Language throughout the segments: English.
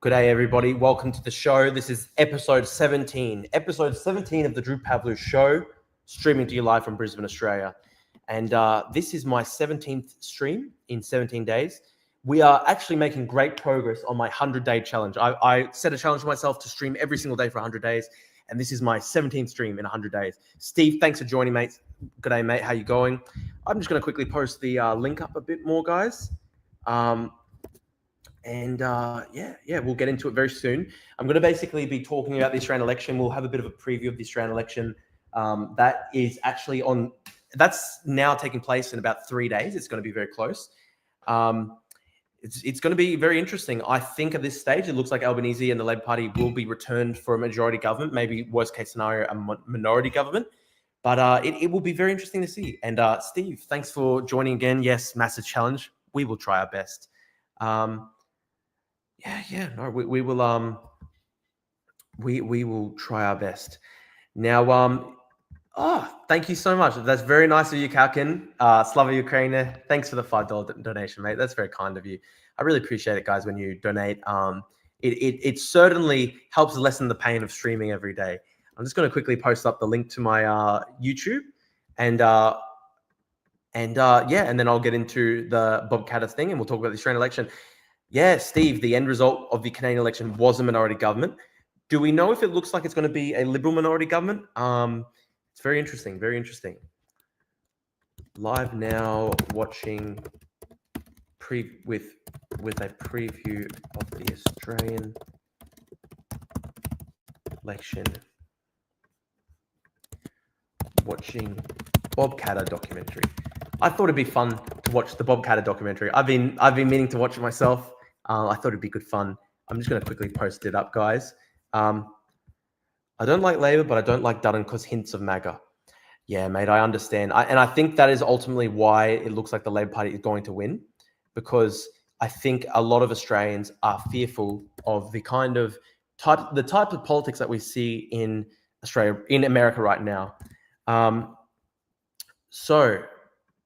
Good day, everybody. Welcome to the show. This is episode 17. Episode 17 of the Drew Pavlu Show, streaming to you live from Brisbane, Australia. And this is my 17th stream in 17 days. We are actually making great progress on my 100-day challenge. I set a challenge for myself to stream every single day for 100 days. And this is my 17th stream in 100 days. Steve, thanks for joining, mate. Good day, mate. How you going? I'm just going to quickly post the link up a bit more, guys. Yeah, we'll get into it very soon. I'm going to basically be talking about the Australian election. We'll have a bit of a preview of the Australian election. That's now taking place in about 3 days. It's going to be very close. It's going to be very interesting. I think at this stage, it looks like Albanese and the Labor Party will be returned for a majority government, maybe worst case scenario, a minority government. But it will be very interesting to see. And Steve, thanks for joining again. Yes, massive challenge. We will try our best. We will try our best. Now, thank you so much. That's very nice of you, Kalkin. Slava Ukraine. Thanks for the $5 donation, mate. That's very kind of you. I really appreciate it, guys, when you donate. It certainly helps lessen the pain of streaming every day. I'm just going to quickly post up the link to my YouTube, and then I'll get into the Bob Katter thing, and we'll talk about the Australian election. Yeah, Steve, the end result of the Canadian election was a minority government. Do we know if it looks like it's going to be a Liberal minority government? It's very interesting, very interesting. Live now, watching with a preview of the Australian election. Watching Bob Katter documentary. I thought it'd be fun to watch the Bob Katter documentary. I've been meaning to watch it myself. I thought it'd be good fun. I'm just going to quickly post it up, guys. I don't like Labor, but I don't like Dutton because hints of MAGA. Yeah, mate, I understand. And I think that is ultimately why it looks like the Labor Party is going to win, because I think a lot of Australians are fearful of the type of politics that we see in Australia, in America right now. So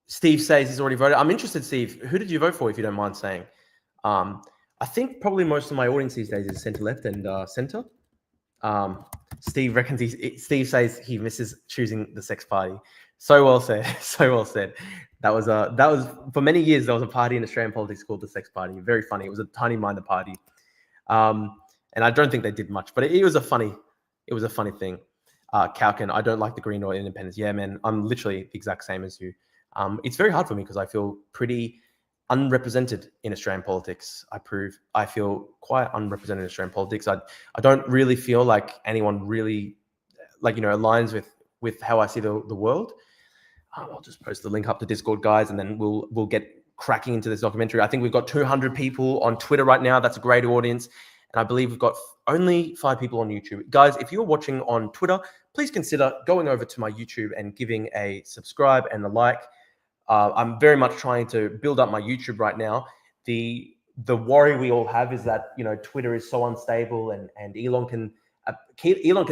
Steve says he's already voted. I'm interested, Steve. Who did you vote for, if you don't mind saying? I think probably most of my audience these days is centre-left and centre. Steve reckons Steve says he misses choosing the sex party. So well said. So well said. That was for many years there was a party in Australian politics called the Sex Party. Very funny. It was a tiny-minded party, and I don't think they did much, but it was a funny thing. Kalkin, I don't like the Green or Independents. Yeah, man, I'm literally the exact same as you. It's very hard for me because I feel pretty unrepresented in Australian politics. I feel quite unrepresented in Australian politics. I don't really feel like anyone really aligns with how I see the world. I'll just post the link up to Discord, guys, and then we'll get cracking into this documentary. I think we've got 200 people on Twitter right now. That's a great audience. And I believe we've got only 5 people on YouTube. Guys, if you're watching on Twitter, please consider going over to my YouTube and giving a subscribe and a like. I'm very much trying to build up my YouTube right now. The worry we all have is that Twitter is so unstable, and Elon can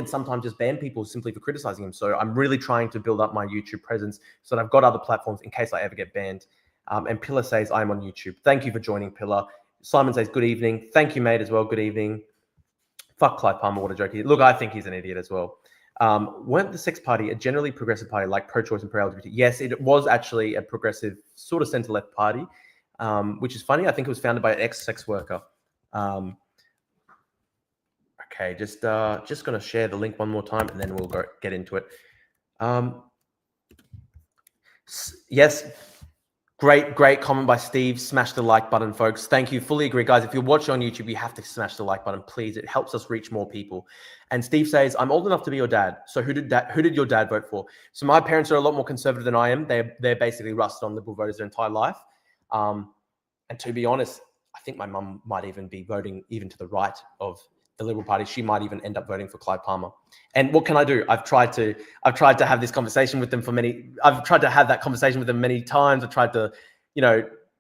sometimes just ban people simply for criticizing him. So I'm really trying to build up my YouTube presence so that I've got other platforms in case I ever get banned. And Pillar says I'm on YouTube. Thank you for joining, Pillar. Simon says good evening. Thank you, mate, as well. Good evening. Fuck Clive Palmer. What a joke. Look, I think he's an idiot as well. Weren't the Sex Party a generally progressive party like pro-choice and pro-LGBT? Yes, it was actually a progressive sort of centre-left party, which is funny. I think it was founded by an ex-sex worker. Okay, just going to share the link one more time, and then we'll get into it. Yes, great comment by Steve. Smash the like button, folks. Thank you. Fully agree, guys. If you're watching on YouTube, you have to smash the like button, please. It helps us reach more people. And Steve says, I'm old enough to be your dad. So who did your dad vote for? So my parents are a lot more conservative than I am. They're basically rusted on Liberal voters their entire life. And to be honest, I think my mum might even be voting even to the right of the Liberal Party. She might even end up voting for Clive Palmer. And what can I do? I've tried to have this conversation with them I've tried to have that conversation with them many times. I've tried to,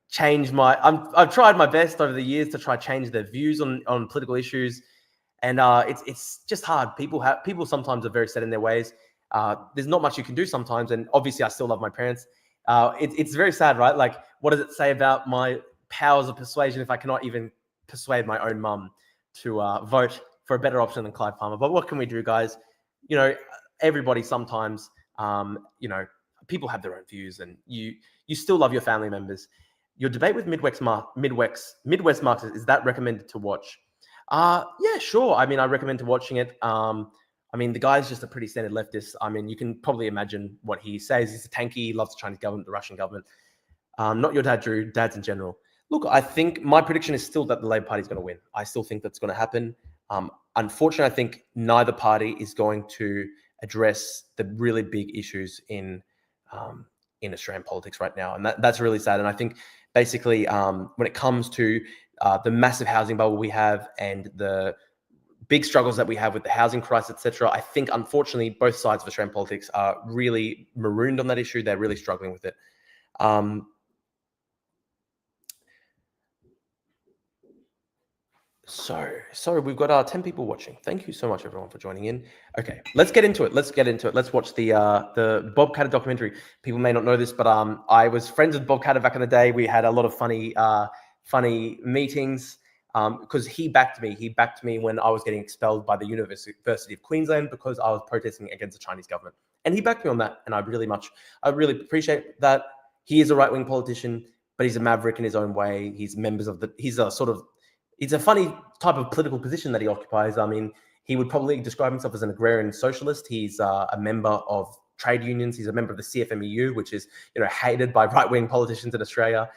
change I've tried my best over the years to try to change their views on political issues. And it's just hard. People sometimes are very set in their ways. There's not much you can do sometimes. And obviously I still love my parents. It's very sad, right? Like, what does it say about my powers of persuasion if I cannot even persuade my own mum vote for a better option than Clive Palmer. But what can we do, guys? You know, everybody sometimes, you know, people have their own views, and you still love your family members. Your debate with Midwest Marxists, is that recommended to watch? Yeah, sure. I mean, I recommend watching it. I mean, the guy's just a pretty standard leftist. I mean, you can probably imagine what he says. He's a tanky. He loves the Chinese government, the Russian government. Not your dad, Drew. Dads in general. Look, I think my prediction is still that the Labour Party is going to win. I still think that's going to happen. Unfortunately, I think neither party is going to address the really big issues in Australian politics right now, and that's really sad. And I think basically, when it comes to the massive housing bubble we have and the big struggles that we have with the housing crisis, etc., I think unfortunately both sides of Australian politics are really marooned on that issue. They're really struggling with it. So we've got 10 people watching. Thank you so much, everyone, for joining in. Okay, let's get into it. Let's watch the Bob Katter documentary. People may not know this, but I was friends with Bob Katter back in the day. We had a lot of funny meetings because he backed me. He backed me when I was getting expelled by the University of Queensland because I was protesting against the Chinese government, and he backed me on that. And I really appreciate that. He is a right-wing politician, but he's a maverick in his own way. He's a funny type of political position that he occupies. I mean, he would probably describe himself as an agrarian socialist. He's a member of trade unions. He's a member of the CFMEU, which is, you know, hated by right-wing politicians in Australia.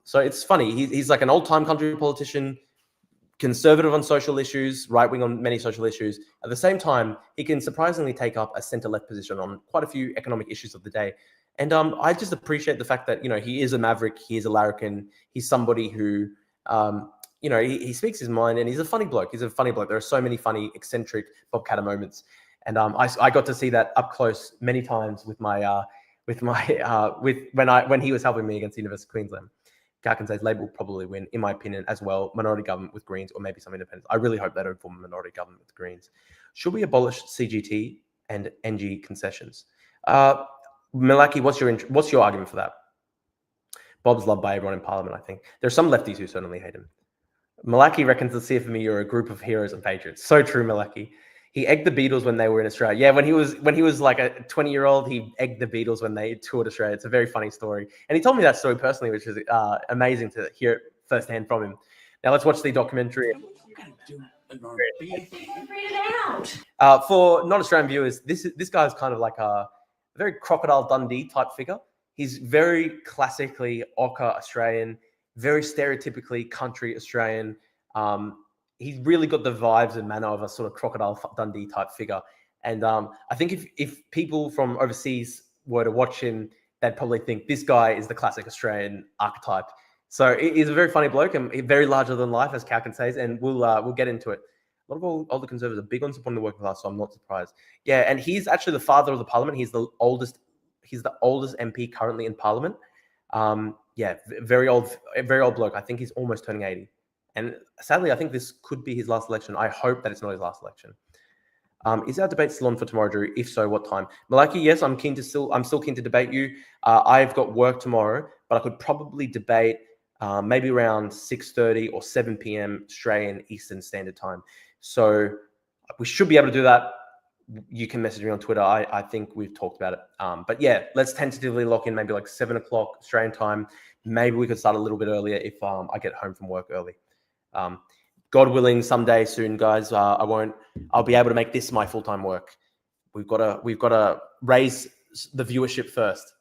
So it's funny. He's like an old-time country politician, conservative on social issues, right-wing on many social issues. At the same time, he can surprisingly take up a centre-left position on quite a few economic issues of the day. And I just appreciate the fact that, you know, he is a maverick. He is a larrikin. He's somebody who... you know, he speaks his mind, and he's a funny bloke. There are so many funny, eccentric Bob Katter moments, and I got to see that up close many times with when he was helping me against the University of Queensland. Garkin says Labor will probably win, in my opinion, as well. Minority government with Greens, or maybe some independents. I really hope they don't form a minority government with Greens. Should we abolish CGT and NG concessions? Malaki, what's your argument for that? Bob's loved by everyone in Parliament, I think. There are some lefties who certainly hate him. Malaki reckons the CFME are a group of heroes and patriots. So true, Malaki. He egged the Beatles when they were in Australia. Yeah, when he was like a 20-year-old, he egged the Beatles when they toured Australia. It's a very funny story. And he told me that story personally, which is amazing to hear it firsthand from him. Now let's watch the documentary. For non-Australian viewers, this guy is kind of like a very Crocodile Dundee type figure. He's very classically ochre Australian, very stereotypically country Australian. He's really got the vibes and manner of a sort of Crocodile Dundee type figure. And I think if people from overseas were to watch him, they'd probably think this guy is the classic Australian archetype. So he's a very funny bloke and very larger than life, as Calkin says, and we'll get into it. A lot of older conservatives are big on supporting the working class, so I'm not surprised. Yeah, and he's actually the father of the parliament. He's the oldest MP currently in parliament. Yeah, very old bloke. I think he's almost turning 80. And sadly, I think this could be his last election. I hope that it's not his last election. Is our debate still on for tomorrow, Drew? If so, what time? Malaki, yes, I'm still keen to debate you. I've got work tomorrow, but I could probably debate maybe around 6:30 or 7 p.m. Australian Eastern Standard Time. So we should be able to do that. You can message me on Twitter. I think we've talked about it. But yeah, let's tentatively lock in maybe like 7 o'clock Australian time. Maybe we could start a little bit earlier if I get home from work early. God willing, someday soon, guys. I'll be able to make this my full-time work. We've got to raise the viewership first.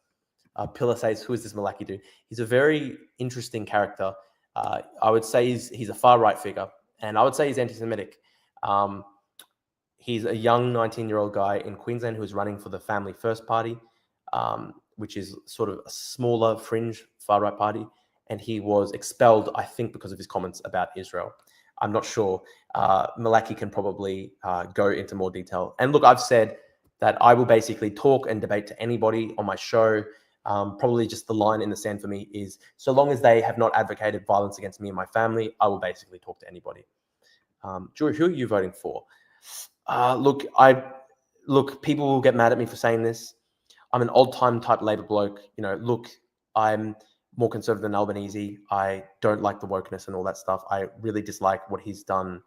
Pillar says, "Who is this Malaki dude?" He's a very interesting character. I would say he's a far-right figure, and I would say he's anti-Semitic. He's a young 19-year-old guy in Queensland who is running for the Family First Party, which is sort of a smaller fringe far-right party. And he was expelled, I think, because of his comments about Israel. I'm not sure. Malaki can probably go into more detail. And look, I've said that I will basically talk and debate to anybody on my show. Probably just the line in the sand for me is, so long as they have not advocated violence against me and my family, I will basically talk to anybody. Drew, who are you voting for? Look, people will get mad at me for saying this. I'm an old-time type Labor bloke. You know, look, I'm more conservative than Albanese. I don't like the wokeness and all that stuff. I really dislike what he's done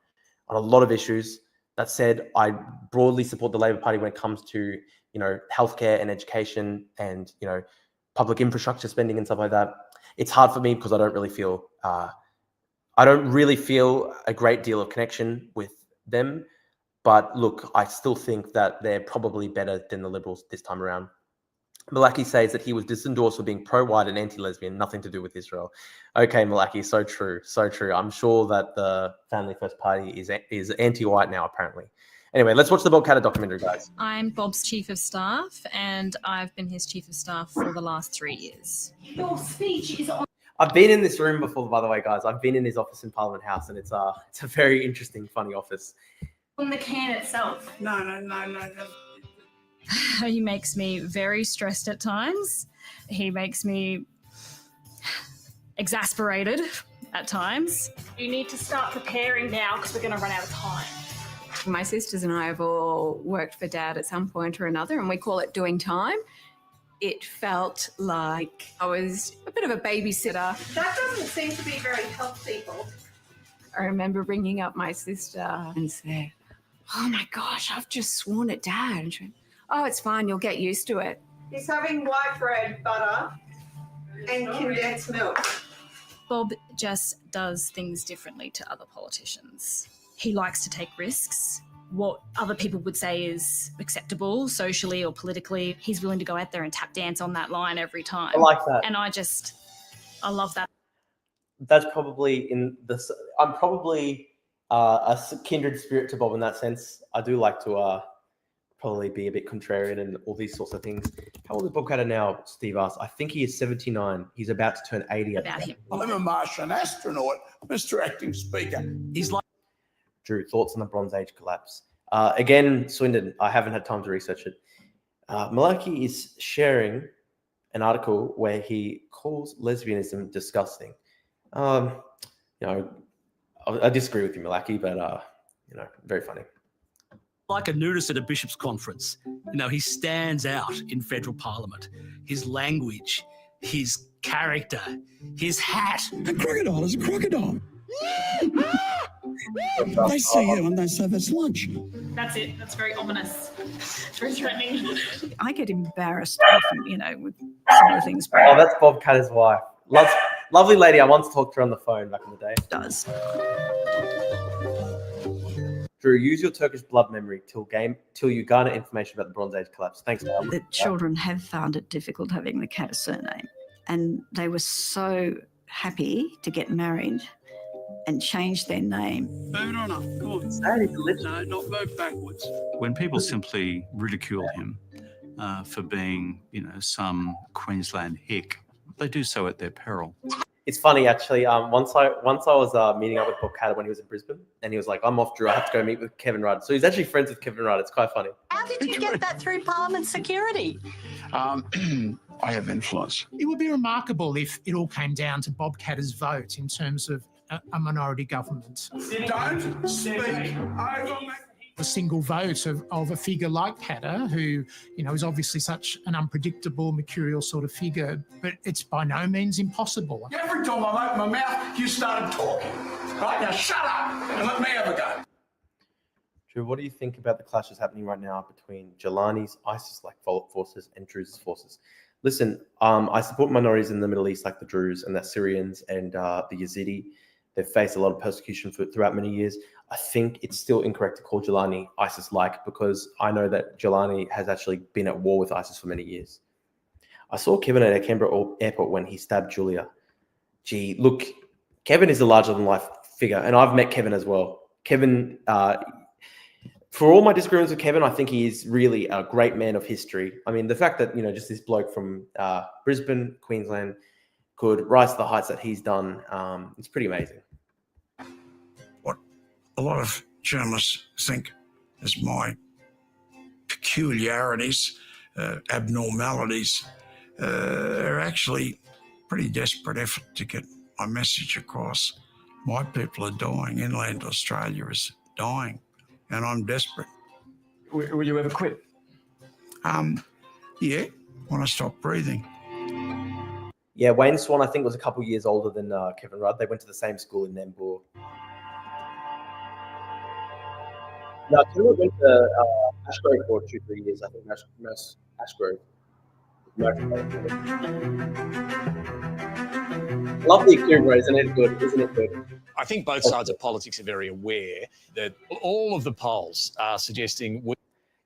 on a lot of issues. That said, I broadly support the Labor Party when it comes to, healthcare and education and, public infrastructure spending and stuff like that. It's hard for me because I don't really feel a great deal of connection with them. But look, I still think that they're probably better than the Liberals this time around. Malaki says that he was disendorsed for being pro-white and anti-lesbian, nothing to do with Israel. Okay, Malaki, so true, so true. I'm sure that the Family First Party is anti-white now, apparently. Anyway, let's watch the Bob Katter documentary, guys. I'm Bob's chief of staff, and I've been his chief of staff for the last 3 years. Your speech is on. I've been in this room before, by the way, guys. I've been in his office in Parliament House, and it's a very interesting, funny office. On the can itself. No. He makes me very stressed at times. He makes me exasperated at times. You need to start preparing now because we're going to run out of time. My sisters and I have all worked for Dad at some point or another, and we call it doing time. It felt like I was a bit of a babysitter. That doesn't seem to be very healthy, Bob. I remember ringing up my sister and said, "Oh my gosh, I've just sworn at Dad." And she went, "Oh, it's fine, you'll get used to it." He's having white bread, butter, and condensed milk. Bob just does things differently to other politicians. He likes to take risks. What other people would say is acceptable socially or politically, he's willing to go out there and tap dance on that line every time. I like that. And I love that. That's probably I'm probably a kindred spirit to Bob in that sense. I do like to probably be a bit contrarian and all these sorts of things. How old is Bob Katter now, Steve asked? I think he is 79. He's about to turn 80. About him. I'm a Martian astronaut, Mr. Acting Speaker. He's like. Drew, thoughts on the Bronze Age collapse? Again, Swindon, I haven't had time to research it. Malaki is sharing an article where he calls lesbianism disgusting. I disagree with you, Malaki, but very funny. Like a nudist at a bishop's conference. He stands out in federal parliament. His language, his character, his hat. A crocodile is a crocodile. They see you and they say that's lunch. That's it. That's very ominous. It's very threatening. I get embarrassed often, with some of the things Oh, that's Bob Katter's wife. Lovely lady. I once talked to her on the phone back in the day. does. Drew, use your Turkish blood memory till you garner information about the Bronze Age collapse. Thanks, Dale. The children have found it difficult having the Katter surname, and they were so happy to get married and change their name. Move it on up. Come on. No, not move backwards. When people simply ridicule him for being, some Queensland hick, they do so at their peril. It's funny, actually. Once I was meeting up with Bob Katter when he was in Brisbane, and he was like, "I'm off, Drew. I have to go meet with Kevin Rudd." So he's actually friends with Kevin Rudd. It's quite funny. How did you get that through Parliament security? I have influence. It would be remarkable if it all came down to Bob Katter's vote in terms of a minority government. Don't speak over me. A single vote of a figure like Katter, who, is obviously such an unpredictable, mercurial sort of figure, but it's by no means impossible. Every time I open my mouth, you started talking. Right, now shut up and let me have a go. Drew, what do you think about the clashes happening right now between Jelani's ISIS-like forces and Druze forces? Listen, I support minorities in the Middle East like the Druze and the Syrians and the Yazidi. They've faced a lot of persecution throughout many years. I think it's still incorrect to call Jelani ISIS-like because I know that Jelani has actually been at war with ISIS for many years. I saw Kevin at Canberra airport when he stabbed Julia. Gee, look, Kevin is a larger-than-life figure, and I've met Kevin as well. Kevin, for all my disagreements with Kevin, I think he is really a great man of history. I mean, the fact that, just this bloke from Brisbane, Queensland, could rise to the heights that he's done, it's pretty amazing. What a lot of journalists think is my peculiarities, abnormalities, are actually pretty desperate effort to get my message across. My people are dying. Inland Australia is dying, and I'm desperate. Will you ever quit? Yeah, when I stop breathing. Yeah, Wayne Swan, I think, was a couple years older than Kevin Rudd. They went to the same school in Nambour. No, Kevin Rudd went to Ashgrove for 2-3 years. I think Ashgrove. Lovely humor, isn't it good? Isn't it good? I think both sides of politics are very aware that all of the polls are suggesting.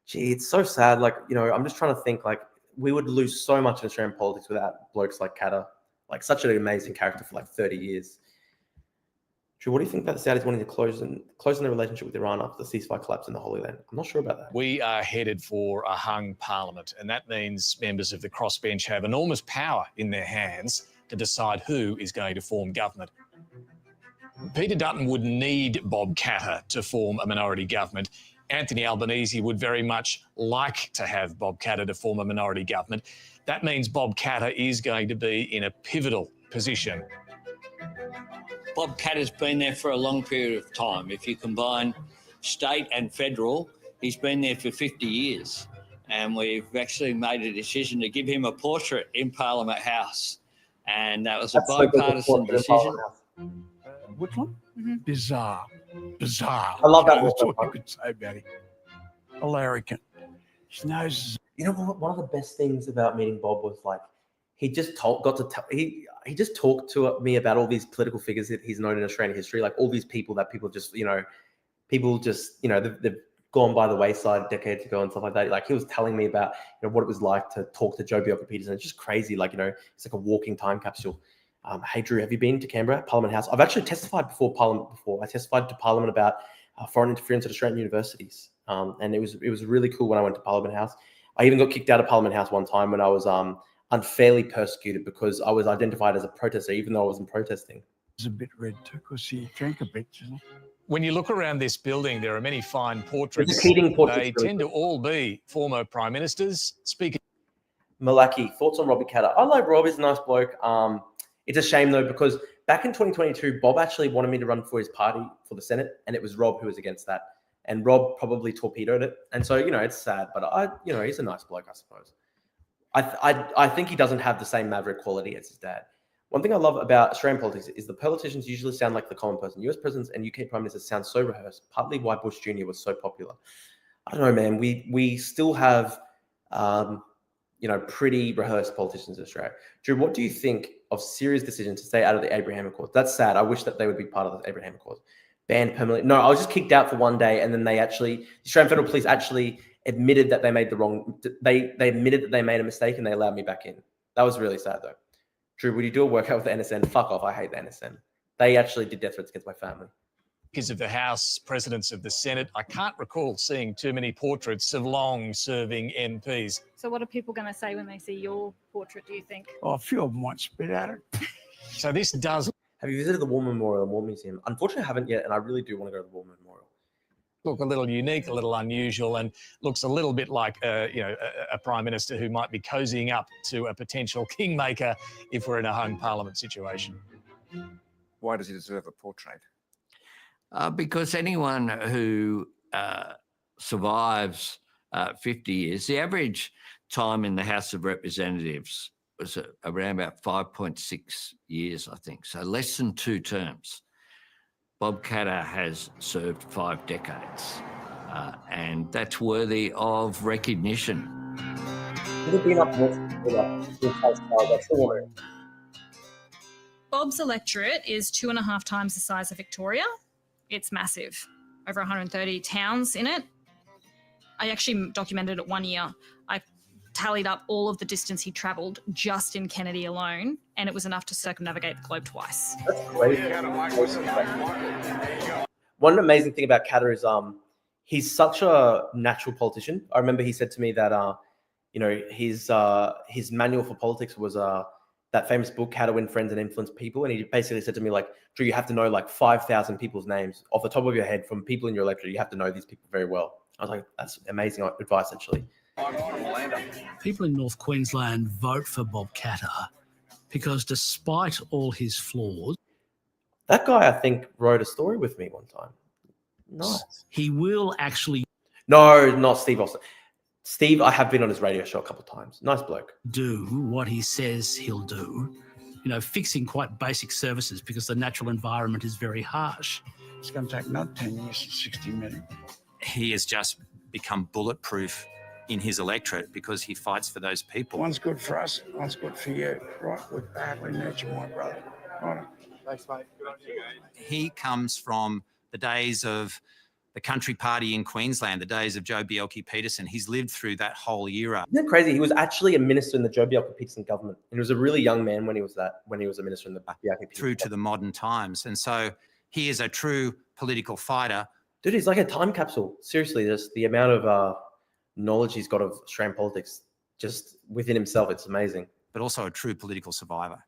Gee, it's so sad. Like, you know, I'm just trying to think, like, we would lose so much in Australian politics without blokes like Katter. Like, such an amazing character for like 30 years. Drew, what do you think about the Saudis wanting to close their relationship with Iran after the ceasefire collapse in the Holy Land? I'm not sure about that. We are headed for a hung parliament, and that means members of the crossbench have enormous power in their hands to decide who is going to form government. Peter Dutton would need Bob Katter to form a minority government. Anthony Albanese would very much like to have Bob Katter to form a minority government. That means Bob Katter is going to be in a pivotal position. Bob Katter's been there for a long period of time. If you combine state and federal, he's been there for 50 years. And we've actually made a decision to give him a portrait in Parliament House. And that was a bipartisan decision. Which one? Bizarre. Bizarre. I love that. That's all you could say about him. Hilarious. His nose is... You know, one of the best things about meeting Bob was like, he just he just talked to me about all these political figures that he's known in Australian history, like all these people that people just, you know, they've gone by the wayside decades ago and stuff like that. Like, he was telling me about, you know, what it was like to talk to Joh Bjelke-Petersen. It's just crazy. Like, you know, it's like a walking time capsule. Hey, Drew, have you been to Canberra, Parliament House? I've actually testified before Parliament before. I testified to Parliament about foreign interference at Australian universities. And it was really cool when I went to Parliament House. I even got kicked out of Parliament House one time when I was unfairly persecuted because I was identified as a protester, even though I wasn't protesting. He's a bit red too because he drank a bit, isn't he? When you look around this building, there are many fine portraits. The Keating portraits They really tend to all be former prime ministers. Speaking. Malaki, thoughts on Robbie Katter? I like Rob. He's a nice bloke. It's a shame, though, because back in 2022, Bob actually wanted me to run for his party for the Senate, and it was Rob who was against that. And Rob probably torpedoed it. And so, you know, it's sad, but he's a nice bloke, I suppose. I think he doesn't have the same maverick quality as his dad. One thing I love about Australian politics is the politicians usually sound like the common person. US presidents and UK prime ministers sound so rehearsed, partly why Bush Jr. was so popular. I don't know, man. We still have, pretty rehearsed politicians in Australia. Drew, what do you think of Syria's decision to stay out of the Abraham Accords? That's sad. I wish that they would be part of the Abraham Accords. Banned permanently. No, I was just kicked out for one day, and then the Australian Federal Police actually admitted that they made the wrong. They admitted that they made a mistake, and they allowed me back in. That was really sad, though. Drew, would you do a workout with the NSN? Fuck off. I hate the NSN. They actually did death threats against my family. Speakers of the House, presidents of the Senate. I can't recall seeing too many portraits of long-serving MPs. So what are people going to say when they see your portrait, do you think? Oh, a few of them might spit at it. So this does... Have you visited the War Memorial and War Museum? Unfortunately, I haven't yet, and I really do want to go to the War Memorial. Look a little unique, a little unusual, and looks a little bit like a prime minister who might be cozying up to a potential kingmaker if we're in a hung parliament situation. Why does he deserve a portrait? Because anyone who survives 50 years, the average time in the House of Representatives was around about 5.6 years, I think. So less than 2 terms. Bob Katter has served 5 decades, and that's worthy of recognition. Bob's electorate is 2.5 times the size of Victoria. It's massive. Over 130 towns in it. I actually documented it one year. I tallied up all of the distance he travelled just in Kennedy alone, and it was enough to circumnavigate the globe twice. That's great. One amazing thing about Katter is he's such a natural politician. I remember he said to me that his manual for politics was that famous book, How to Win Friends and Influence People. And he basically said to me, like, Drew, you have to know like 5,000 people's names off the top of your head from people in your electorate. You have to know these people very well. I was like, that's amazing advice, actually. People in North Queensland vote for Bob Katter because despite all his flaws... That guy, I think, wrote a story with me one time. Nice. He will actually... No, not Steve Austin. Steve, I have been on his radio show a couple of times. Nice bloke. Do what he says he'll do fixing quite basic services because the natural environment is very harsh. It's going to take another 10 years to 60 million. He has just become bulletproof in his electorate because he fights for those people. One's good for us, one's good for you, right? We badly need you, my brother. Right. Thanks, mate. He comes from the days of the Country Party in Queensland, the days of Joh Bjelke-Petersen. He's lived through that whole era. Isn't it crazy? He was actually a minister in the Joh Bjelke-Petersen government. And he was a really young man when he was a minister in the Bjelke-Petersen through to the modern times. And so he is a true political fighter. Dude, he's like a time capsule. Seriously, just the amount of knowledge he's got of Australian politics just within himself, it's amazing. But also a true political survivor.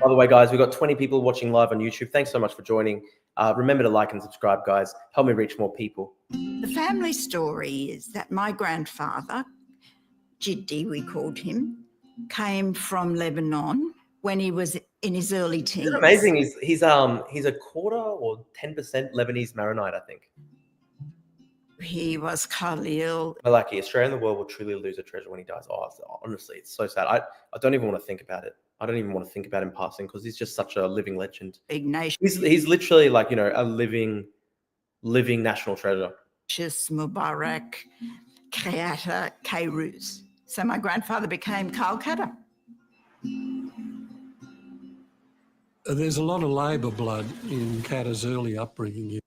By the way, guys, we've got 20 people watching live on YouTube. Thanks so much for joining. Remember to like and subscribe, guys. Help me reach more people. The family story is that my grandfather, Jiddi, we called him, came from Lebanon when he was in his early teens. It's amazing. He's a quarter or 10% Lebanese Maronite, I think. He was Khalil. Malaki, Australia and the world will truly lose a treasure when he dies. Oh, honestly, it's so sad. I don't even want to think about it. I don't even want to think about him passing because he's just such a living legend. Big nation. He's literally like, a living national treasure. Shis Mubarak, Kreata, Kairuz. So my grandfather became Calcutta. There's a lot of Labor blood in Katta's early upbringing.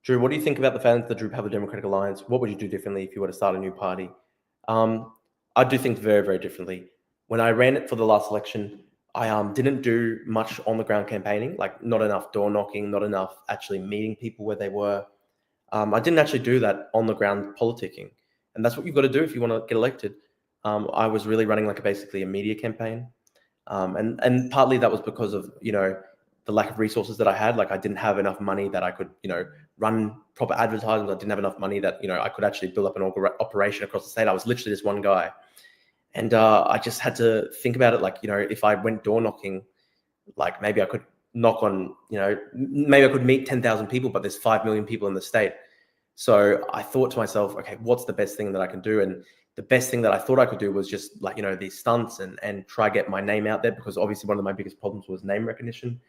Drew, what do you think about the fact that the Drew have the Democratic Alliance? What would you do differently if you were to start a new party? I do things very, very differently. When I ran it for the last election, I didn't do much on the ground campaigning, like not enough door knocking, not enough actually meeting people where they were. I didn't actually do that on the ground politicking. And that's what you've got to do if you want to get elected. I was really running basically a media campaign. And partly that was because of, the lack of resources that I had. Like I didn't have enough money that I could, run proper advertisements. I didn't have enough money that, I could actually build up an operation across the state. I was literally just one guy. And I just had to think about it. If I went door knocking, maybe I could knock on, maybe I could meet 10,000 people, but there's 5 million people in the state. So I thought to myself, okay, what's the best thing that I can do? And the best thing that I thought I could do was just these stunts and try get my name out there, because obviously one of my biggest problems was name recognition.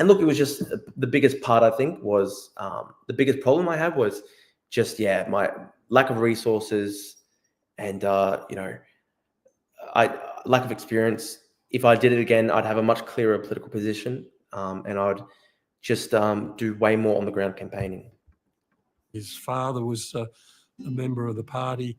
And look, it was just the biggest part, I think, was the biggest problem I had was just, my lack of resources and, lack of experience. If I did it again, I'd have a much clearer political position, and I'd just do way more on the ground campaigning. His father was a member of the party.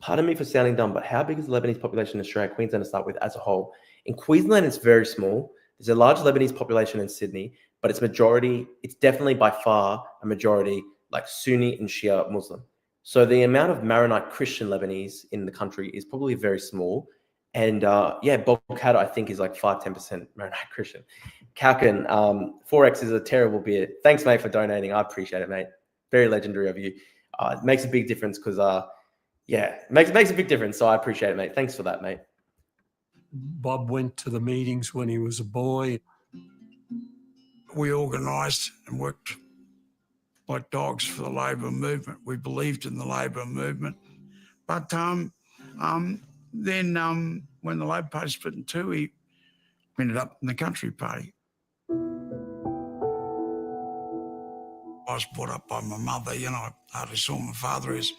Pardon me for sounding dumb, but how big is the Lebanese population in Australia, Queensland to start with, as a whole? In Queensland, it's very small. There's a large Lebanese population in Sydney, but it's definitely by far a majority Sunni and Shia Muslim. So the amount of Maronite Christian Lebanese in the country is probably very small. And Bob Katter, I think, is 5-10% Maronite Christian. Kalkin, 4X is a terrible beer. Thanks, mate, for donating. I appreciate it, mate. Very legendary of you. It makes a big difference because, makes a big difference. So I appreciate it, mate. Thanks for that, mate. Bob went to the meetings when he was a boy. We organised and worked like dogs for the Labor movement. We believed in the Labor movement. But then when the Labor Party split in two, he ended up in the Country Party. I was brought up by my mother. I hardly saw my father as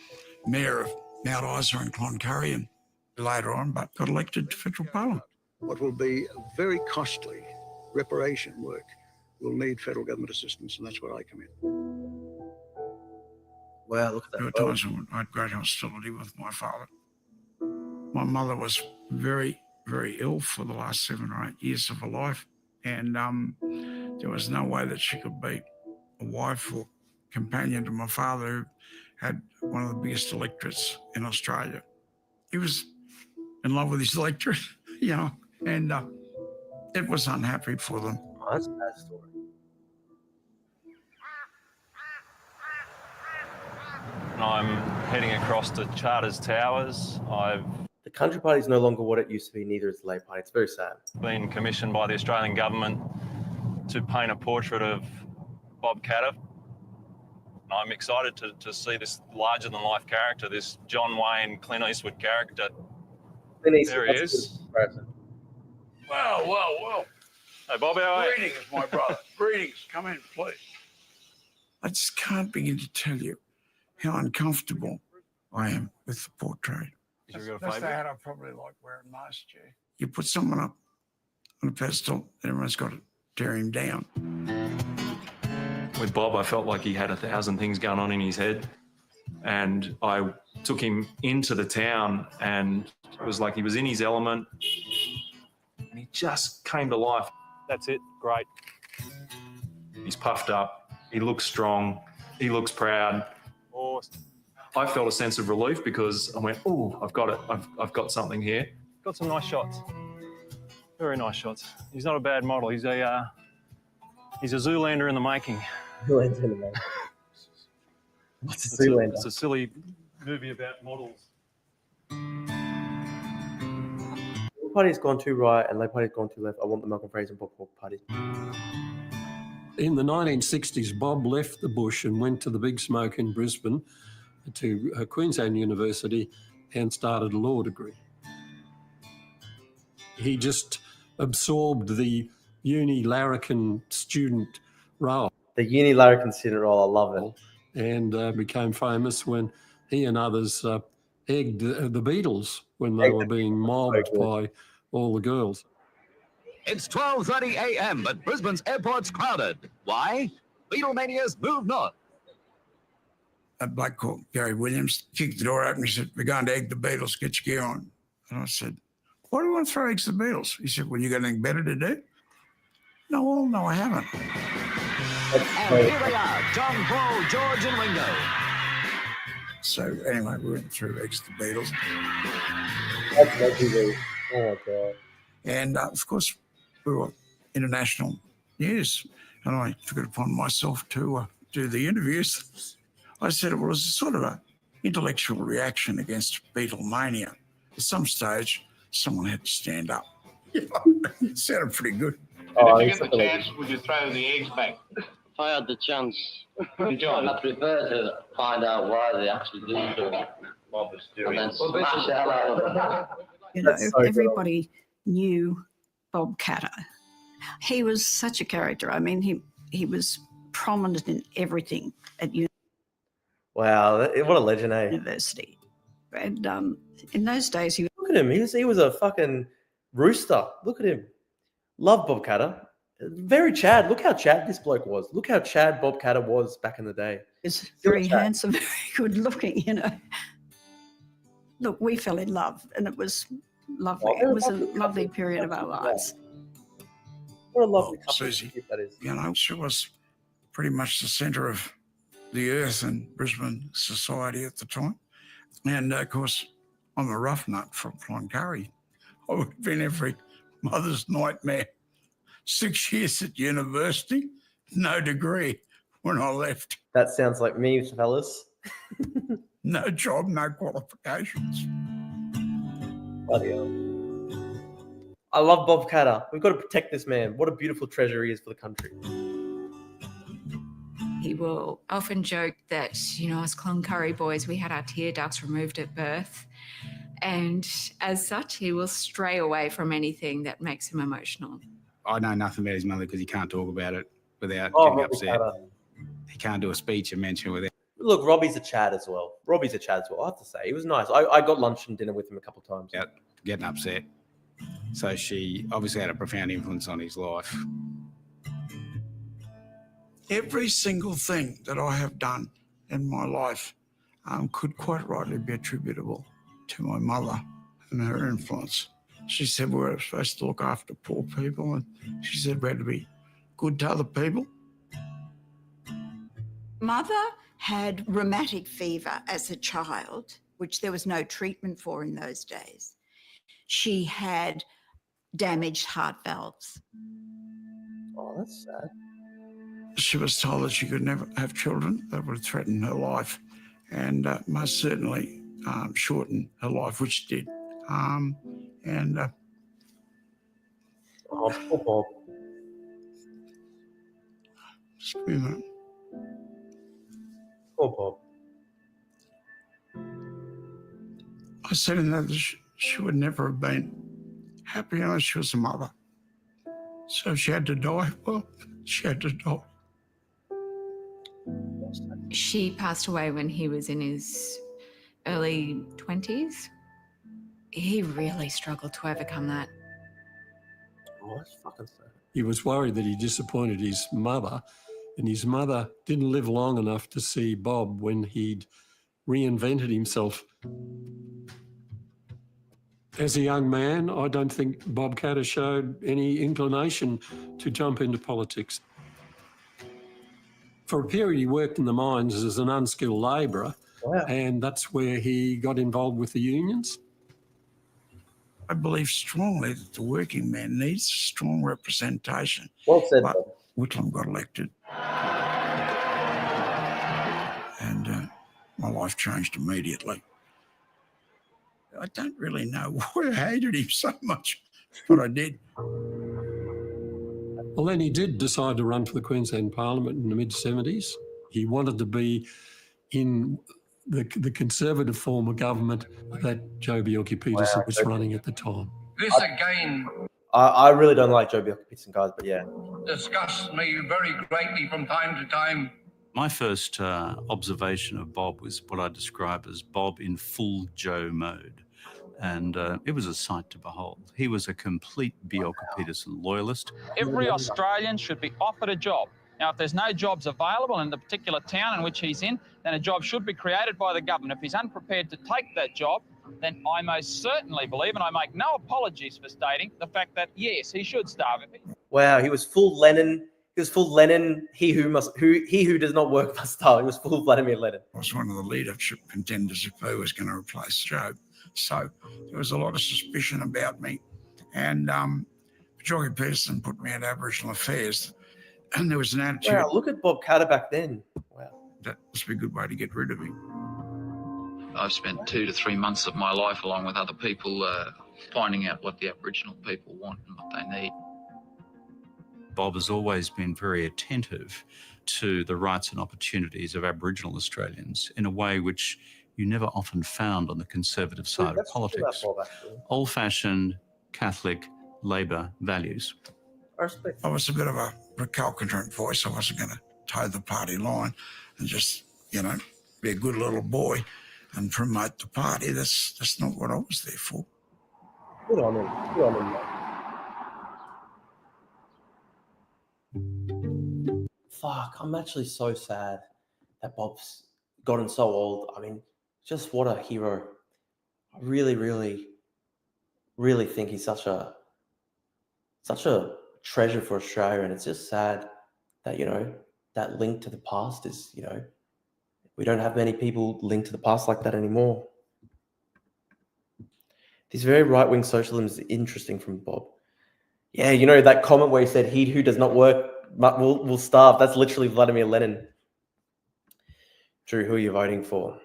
mayor of Mount Isa and Cloncurry, and later on, but got elected to federal parliament. What will be very costly reparation work will need federal government assistance, and that's where I come in. Wow, look at that. There were times when I had great hostility with my father. My mother was very, very ill for the last 7 or 8 years of her life, and there was no way that she could be a wife or companion to my father, who had one of the biggest electorates in Australia. He was in love with his electorate, and it was unhappy for them. Oh, that's a bad story. I'm heading across to Charters Towers. The Country Party is no longer what it used to be, neither is the Labor Party. It's very sad. Been commissioned by the Australian government to paint a portrait of Bob Katter. And I'm excited to see this larger-than-life character, this John Wayne, Clint Eastwood character. There he is. Well. Hey, Bob, how are you? Greetings, my brother. Greetings. Come in, please. I just can't begin to tell you how uncomfortable I am with the portrait. Is your That's the favourite? hat I probably like wearing most, yeah. You put someone up on a pedestal, everyone's got to tear him down. With Bob, I felt like he had 1,000 things going on in his head. And I took him into the town, and it was like he was in his element. And he just came to life. That's it. Great. He's puffed up. He looks strong. He looks proud. Awesome. I felt a sense of relief because I went, oh, I've got it. I've got something here. Got some nice shots. Very nice shots. He's not a bad model. He's a Zoolander in the making. Zoolander in the making. What's a Zoolander? It's a silly movie about models. Labour Party's gone too right and Labour Party's gone too left. I want the Malcolm Fraser and Bob Hawke Party. In the 1960s, Bob left the bush and went to the Big Smoke in Brisbane to Queensland University and started a law degree. He just absorbed the uni larrikin student role. The uni larrikin student role, I love it. And became famous when he and others egged the Beatles when they were being mobbed by all the girls. It's 12:30 a.m., but Brisbane's airport's crowded. Why? Beatlemania's move north. A bloke called Gary Williams kicked the door open. He said, "We're going to egg the Beatles. Get your gear on." And I said, "Why do you want to throw eggs to the Beatles?" He said, "Well, you got anything better to do?" No, I haven't. And here they are, John, Paul, George, and Ringo. So anyway, we went through eggs to the Beatles. That's legendary. Oh my God. And of course, we were international news, and I took it upon myself to do the interviews. I said it was sort of an intellectual reaction against Beatlemania. At some stage, someone had to stand up. It sounded pretty good. If you get the chance, would you throw the eggs back? If I had the chance, I'd prefer to find out why they actually didn't do it. What was doing? And then smash the hell out of them. You know, everybody knew Bob Katter. He was such a character. I mean, he was prominent in everything at Wow, what a legend, eh? university. And in those days, he Look at him. He was a fucking rooster. Look at him. Love Bob Katter. Very Chad. Look how Chad this bloke was. Look how Chad Bob Katter was back in the day. was very handsome, very good looking, you know. Look, we fell in love and it was lovely. It was a lovely period of our lives. What a lovely couple Susie, that is. You know, she was pretty much the centre of the earth in Brisbane society at the time. And of course, I'm a rough nut from Cloncurry. I would have been every mother's nightmare. 6 years at university, no degree when I left. That sounds like me, fellas. No job, no qualifications. Bloody hell. I love Bob Katter. We've got to protect this man. What a beautiful treasure he is for the country. He will often joke that, you know, as Cloncurry boys, we had our tear ducts removed at birth. And as such, he will stray away from anything that makes him emotional. I know nothing about his mother because he can't talk about it without Oh, getting Robbie upset. Katter. He can't do a speech and mention it without. Look, Robbie's a Chad as well. I have to say. He was nice. I got lunch and dinner with him a couple of times. Without getting upset. So she obviously had a profound influence on his life. Every single thing that I have done in my life could quite rightly be attributable to my mother and her influence. She said we were supposed to look after poor people, and she said we had to be good to other people. Mother had rheumatic fever as a child, which there was no treatment for in those days. She had damaged heart valves. Oh, that's sad. She was told that she could never have children that would threaten her life, and most certainly shorten her life, which did. Oh, poor Bob. Just give me a minute. Poor Bob. I said in that she would never have been happy unless she was a mother. So if she had to die, well, she had to die. She passed away when he was in his early 20s. He really struggled to overcome that. Oh, that's fucking sad. He was worried that he disappointed his mother, and his mother didn't live long enough to see Bob when he'd reinvented himself. As a young man, I don't think Bob Katter showed any inclination to jump into politics. For a period, he worked in the mines as an unskilled labourer, and that's where he got involved with the unions. I believe strongly that the working man needs strong representation. Well said, But Bob. Whitlam got elected. And my life changed immediately. I don't really know why I hated him so much, but I did. Well, then he did decide to run for the Queensland Parliament in the mid-70s. He wanted to be in the Conservative form of government that Joh Bjelke-Petersen was running at the time. This again I really don't like Joh Bjelke-Petersen, guys, but yeah. disgusts me very greatly from time to time. My first observation of Bob was what I describe as Bob in full Joe mode. And it was a sight to behold. He was a complete Bjelke-Petersen loyalist. Every Australian should be offered a job. Now, if there's no jobs available in the particular town in which he's in, then a job should be created by the government. If he's unprepared to take that job, then I most certainly believe, and I make no apologies for stating, the fact that, yes, he should starve. Wow, he was full Lenin. He was full Lenin. He who does not work must starve. He was full Vladimir Lenin. I was one of the leadership contenders if who was going to replace Joh. So there was a lot of suspicion about me. And Bjelke-Petersen put me at Aboriginal Affairs, and there was an attitude. Wow, look at Bob Katter back then. Wow. That must be a good way to get rid of him. I've spent 2 to 3 months of my life along with other people finding out what the Aboriginal people want and what they need. Bob has always been very attentive to the rights and opportunities of Aboriginal Australians in a way which you never often found on the Conservative side of politics. Old-fashioned Catholic Labor values. I was a bit of a recalcitrant voice. I wasn't going to toe the party line and just, be a good little boy and promote the party. That's not what I was there for. Good on him. Good on him. Fuck, I'm actually so sad that Bob's gotten so old. I mean, just what a hero. I really, really, really think he's such a treasure for Australia, and it's just sad that, that link to the past is, we don't have many people linked to the past like that anymore. This very right-wing socialism is interesting from Bob. Yeah, that comment where he said, he who does not work will starve. That's literally Vladimir Lenin. Drew, who are you voting for?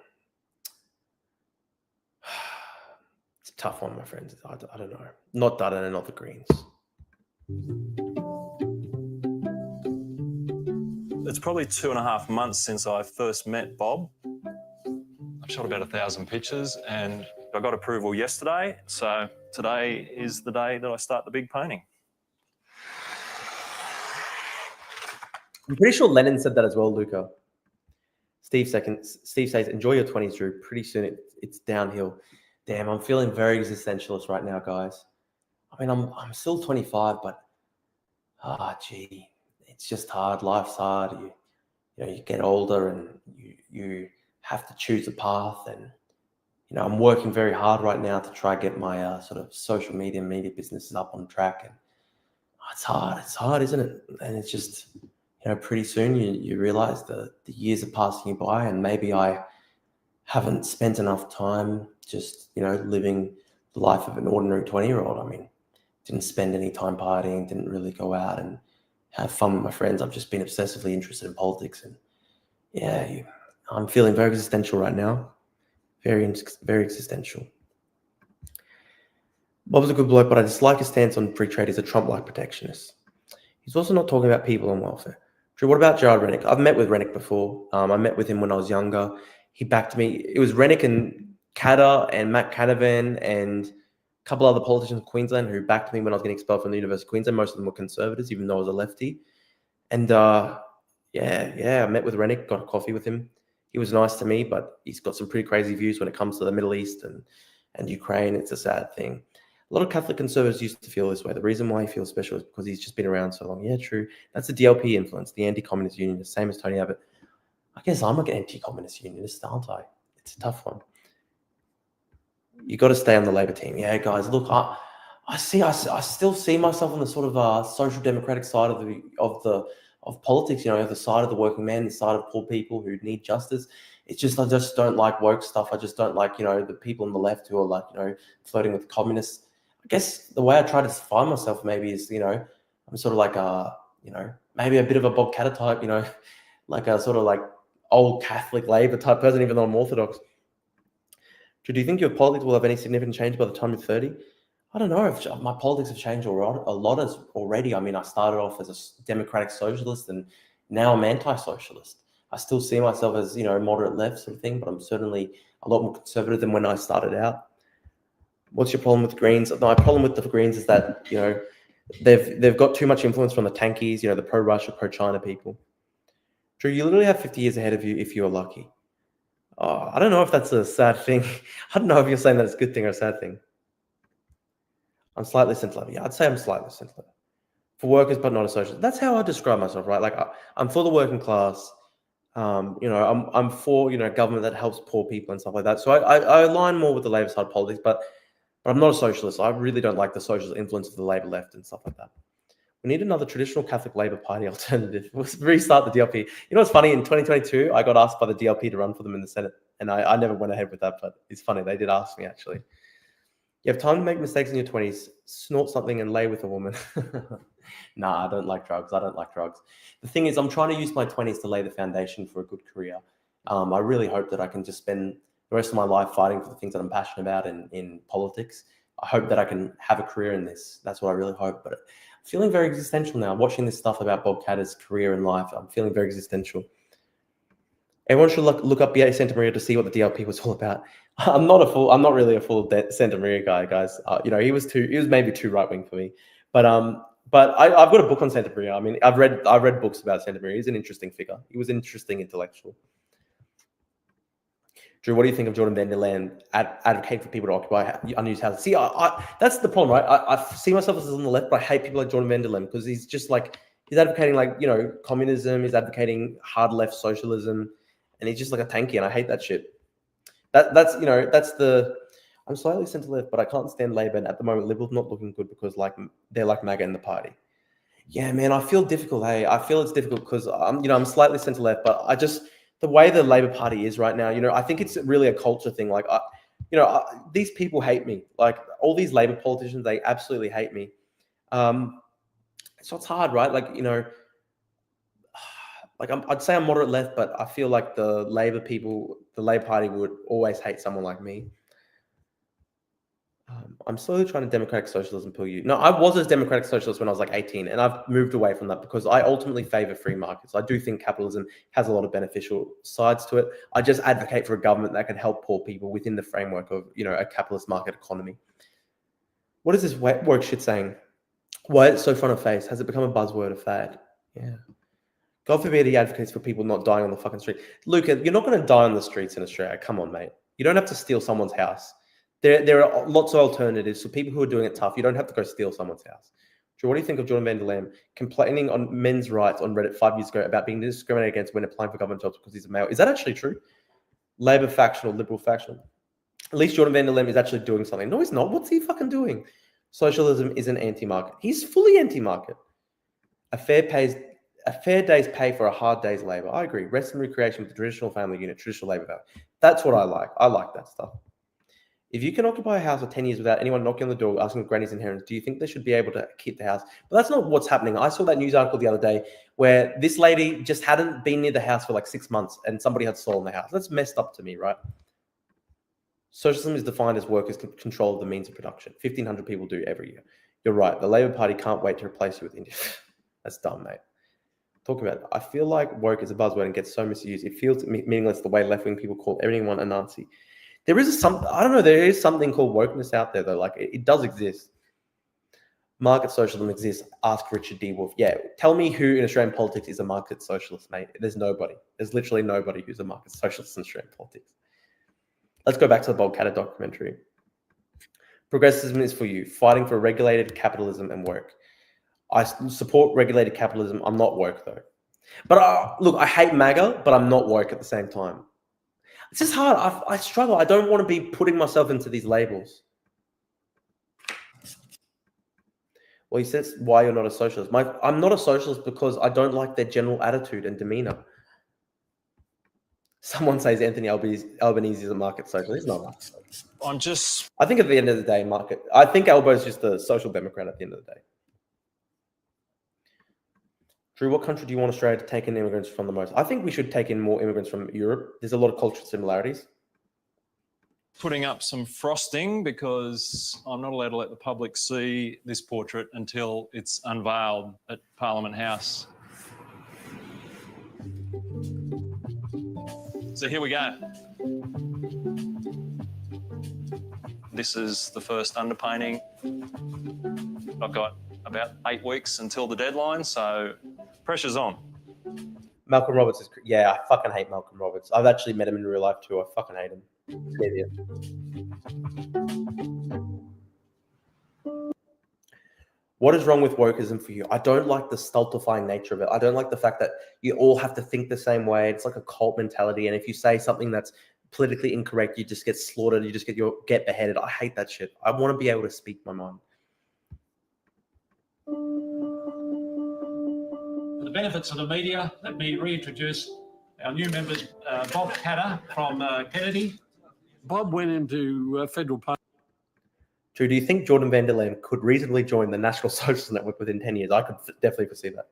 It's a tough one, my friends. I don't know. Not Dutton and not the Greens. It's probably 2.5 months since I first met Bob. I've shot about 1,000 pictures and I got approval yesterday. So today is the day that I start the big painting. I'm pretty sure Lenin said that as well, Luca. Steve says, enjoy your 20s, Drew. Pretty soon it's downhill. Damn, I'm feeling very existentialist right now, guys. I mean, I'm still 25, but gee, it's just hard. Life's hard. You get older and you have to choose a path. And I'm working very hard right now to try get my sort of social media businesses up on track. And it's hard. It's hard, isn't it? And it's just pretty soon you realize the years are passing you by, and maybe I haven't spent enough time just living the life of an ordinary 20-year-old. I mean, didn't spend any time partying, didn't really go out and have fun with my friends. I've just been obsessively interested in politics, and yeah, I'm feeling very existential right now. Very, very existential. Bob's a good bloke, but I dislike his stance on free trade as a Trump-like protectionist. He's also not talking about people on welfare. Drew, what about Gerard Rennick? I've met with Rennick before. I met with him when I was younger. He backed me. It was Rennick and Katter and Matt Canavan and a couple other politicians in Queensland who backed me when I was getting expelled from the University of Queensland. Most of them were Conservatives, even though I was a lefty. And I met with Rennick, got a coffee with him. He was nice to me, but he's got some pretty crazy views when it comes to the Middle East and Ukraine. It's a sad thing. A lot of Catholic conservatives used to feel this way. The reason why he feels special is because he's just been around so long. Yeah, true. That's the DLP influence, the anti-communist unionist, same as Tony Abbott. I guess I'm an anti-communist unionist, aren't I? It's a tough one. You got to stay on the Labor team. Yeah, guys, look, I still see myself on the sort of social democratic side of politics, you know, the side of the working man, the side of poor people who need justice. It's just, I just don't like woke stuff. I just don't like, you know, the people on the left who are like, you know, flirting with communists. I guess the way I try to define myself maybe is, you know, I'm sort of like you know, maybe a bit of a Bob Katter type, you know, like a sort of like old Catholic Labor type person, even though I'm Orthodox. Do you think your politics will have any significant change by the time you're 30? I don't know if my politics have changed a lot already. I mean, I started off as a democratic socialist and now I'm anti-socialist. I still see myself as, you know, moderate left sort of thing, but I'm certainly a lot more conservative than when I started out. What's your problem with Greens? My problem with the Greens is that, you know, they've got too much influence from the tankies, you know, the pro-Russia, pro-China people. Drew, you literally have 50 years ahead of you if you're lucky. Oh, I don't know if that's a sad thing. I don't know if you're saying that it's a good thing or a sad thing. I'm slightly centre-left. Yeah, I'd say I'm slightly centre-left. For workers, but not a socialist. That's how I describe myself, right? Like I'm for the working class. You know, I'm for, you know, government that helps poor people and stuff like that. So I align more with the Labor side of politics, but I'm not a socialist. I really don't like the socialist influence of the Labor left and stuff like that. We need another traditional Catholic Labor Party alternative. We'll restart the DLP. You know what's funny? In 2022, I got asked by the DLP to run for them in the Senate, and I never went ahead with that, but it's funny. They did ask me, actually. You have time to make mistakes in your 20s, snort something and lay with a woman. Nah, I don't like drugs. I don't like drugs. The thing is, I'm trying to use my 20s to lay the foundation for a good career. I really hope that I can just spend the rest of my life fighting for the things that I'm passionate about in politics. I hope that I can have a career in this. That's what I really hope. But I'm feeling very existential now. Watching this stuff about Bob Katter's career in life, I'm feeling very existential. Everyone should look up B.A. Santa Maria to see what the DLP was all about. I'm not really a full Santa Maria guy, guys. You know, he was maybe too right wing for me. But I've got a book on Santa Maria. I mean, I've read books about Santa Maria. He's an interesting figure. He was an interesting intellectual. Drew, what do you think of Jordan van der Laan advocating for people to occupy unused houses? See, that's the problem, right? I see myself as on the left, but I hate people like Jordan van der Laan because he's just like, he's advocating like, you know, communism. He's advocating hard left socialism, and he's just like a tanky, and I hate that shit. That's you know, I'm slightly centre left, but I can't stand Labor, and at the moment, Liberals not looking good because like they're like MAGA in the party. Yeah, man, I feel difficult. Hey, I feel it's difficult because I'm slightly centre left, but I just, the way the Labor Party is right now, you know, I think it's really a culture thing. Like, these people hate me. Like all these Labor politicians, they absolutely hate me. So it's hard, right? Like, you know, like I'd say I'm moderate left, but I feel like the Labor Party would always hate someone like me. I'm slowly trying to democratic socialism pull you. No, I was a democratic socialist when I was like 18, and I've moved away from that because I ultimately favor free markets. I do think capitalism has a lot of beneficial sides to it. I just advocate for a government that can help poor people within the framework of, you know, a capitalist market economy. What is this work shit saying? Why it's so front of face? Has it become a buzzword, a fad? Yeah. God forbid he advocates for people not dying on the fucking street. Luca, you're not going to die on the streets in Australia. Come on, mate. You don't have to steal someone's house. There are lots of alternatives for people who are doing it tough. You don't have to go steal someone's house. So what do you think of Jordan van der Laan complaining on men's rights on Reddit 5 years ago about being discriminated against when applying for government jobs because he's a male? Is that actually true? Labor faction or Liberal faction? At least Jordan van der Laan is actually doing something. No, he's not. What's he fucking doing? Socialism is an anti-market. He's fully anti-market. A fair day's pay for a hard day's labor. I agree. Rest and recreation with the traditional family unit, traditional labor value. That's what I like. I like that stuff. If you can occupy a house for 10 years without anyone knocking on the door asking for granny's inheritance, do you think they should be able to keep the house? But that's not what's happening. I saw that news article the other day where this lady just hadn't been near the house for like 6 months and somebody had stolen the house. That's messed up to me, right? Socialism is defined as workers can control the means of production. 1,500 people do every year. You're right. The Labor Party can't wait to replace you with India. That's dumb, mate. talk about it. I feel like woke is a buzzword and gets so misused. It feels meaningless the way left-wing people call everyone a Nazi. There is I don't know, there is something called wokeness out there though. Like it does exist. Market socialism exists. Ask Richard D. Wolff. Yeah, tell me who in Australian politics is a market socialist, mate. There's nobody. There's literally nobody who's a market socialist in Australian politics. Let's go back to the Bob Katter documentary. Progressivism is for you, fighting for regulated capitalism and work. I support regulated capitalism. I'm not woke though. But look, I hate MAGA, but I'm not woke at the same time. It's just hard. I struggle. I don't want to be putting myself into these labels. Well, he says why you're not a socialist. I'm not a socialist because I don't like their general attitude and demeanor. Someone says Anthony Albanese is a market socialist. He's not a market socialist. I think at the end of the day, I think Albo's just a social democrat at the end of the day. Drew, what country do you want Australia to take in immigrants from the most? I think we should take in more immigrants from Europe. There's a lot of cultural similarities. Putting up some frosting because I'm not allowed to let the public see this portrait until it's unveiled at Parliament House. So here we go. This is the first underpainting. I've got about 8 weeks until the deadline, so pressure's on. Malcolm Roberts is... Yeah, I fucking hate Malcolm Roberts. I've actually met him in real life too. I fucking hate him. What is wrong with wokeism for you? I don't like the stultifying nature of it. I don't like the fact that you all have to think the same way. It's like a cult mentality. And if you say something that's politically incorrect, you just get slaughtered. You just get beheaded. I hate that shit. I want to be able to speak my mind. For the benefits of the media, let me reintroduce our new members, Bob Katter from Kennedy. Bob went into federal parliament. Drew, do you think Jordan van der Laan could reasonably join the National Socialist Network within 10 years? I could definitely foresee that.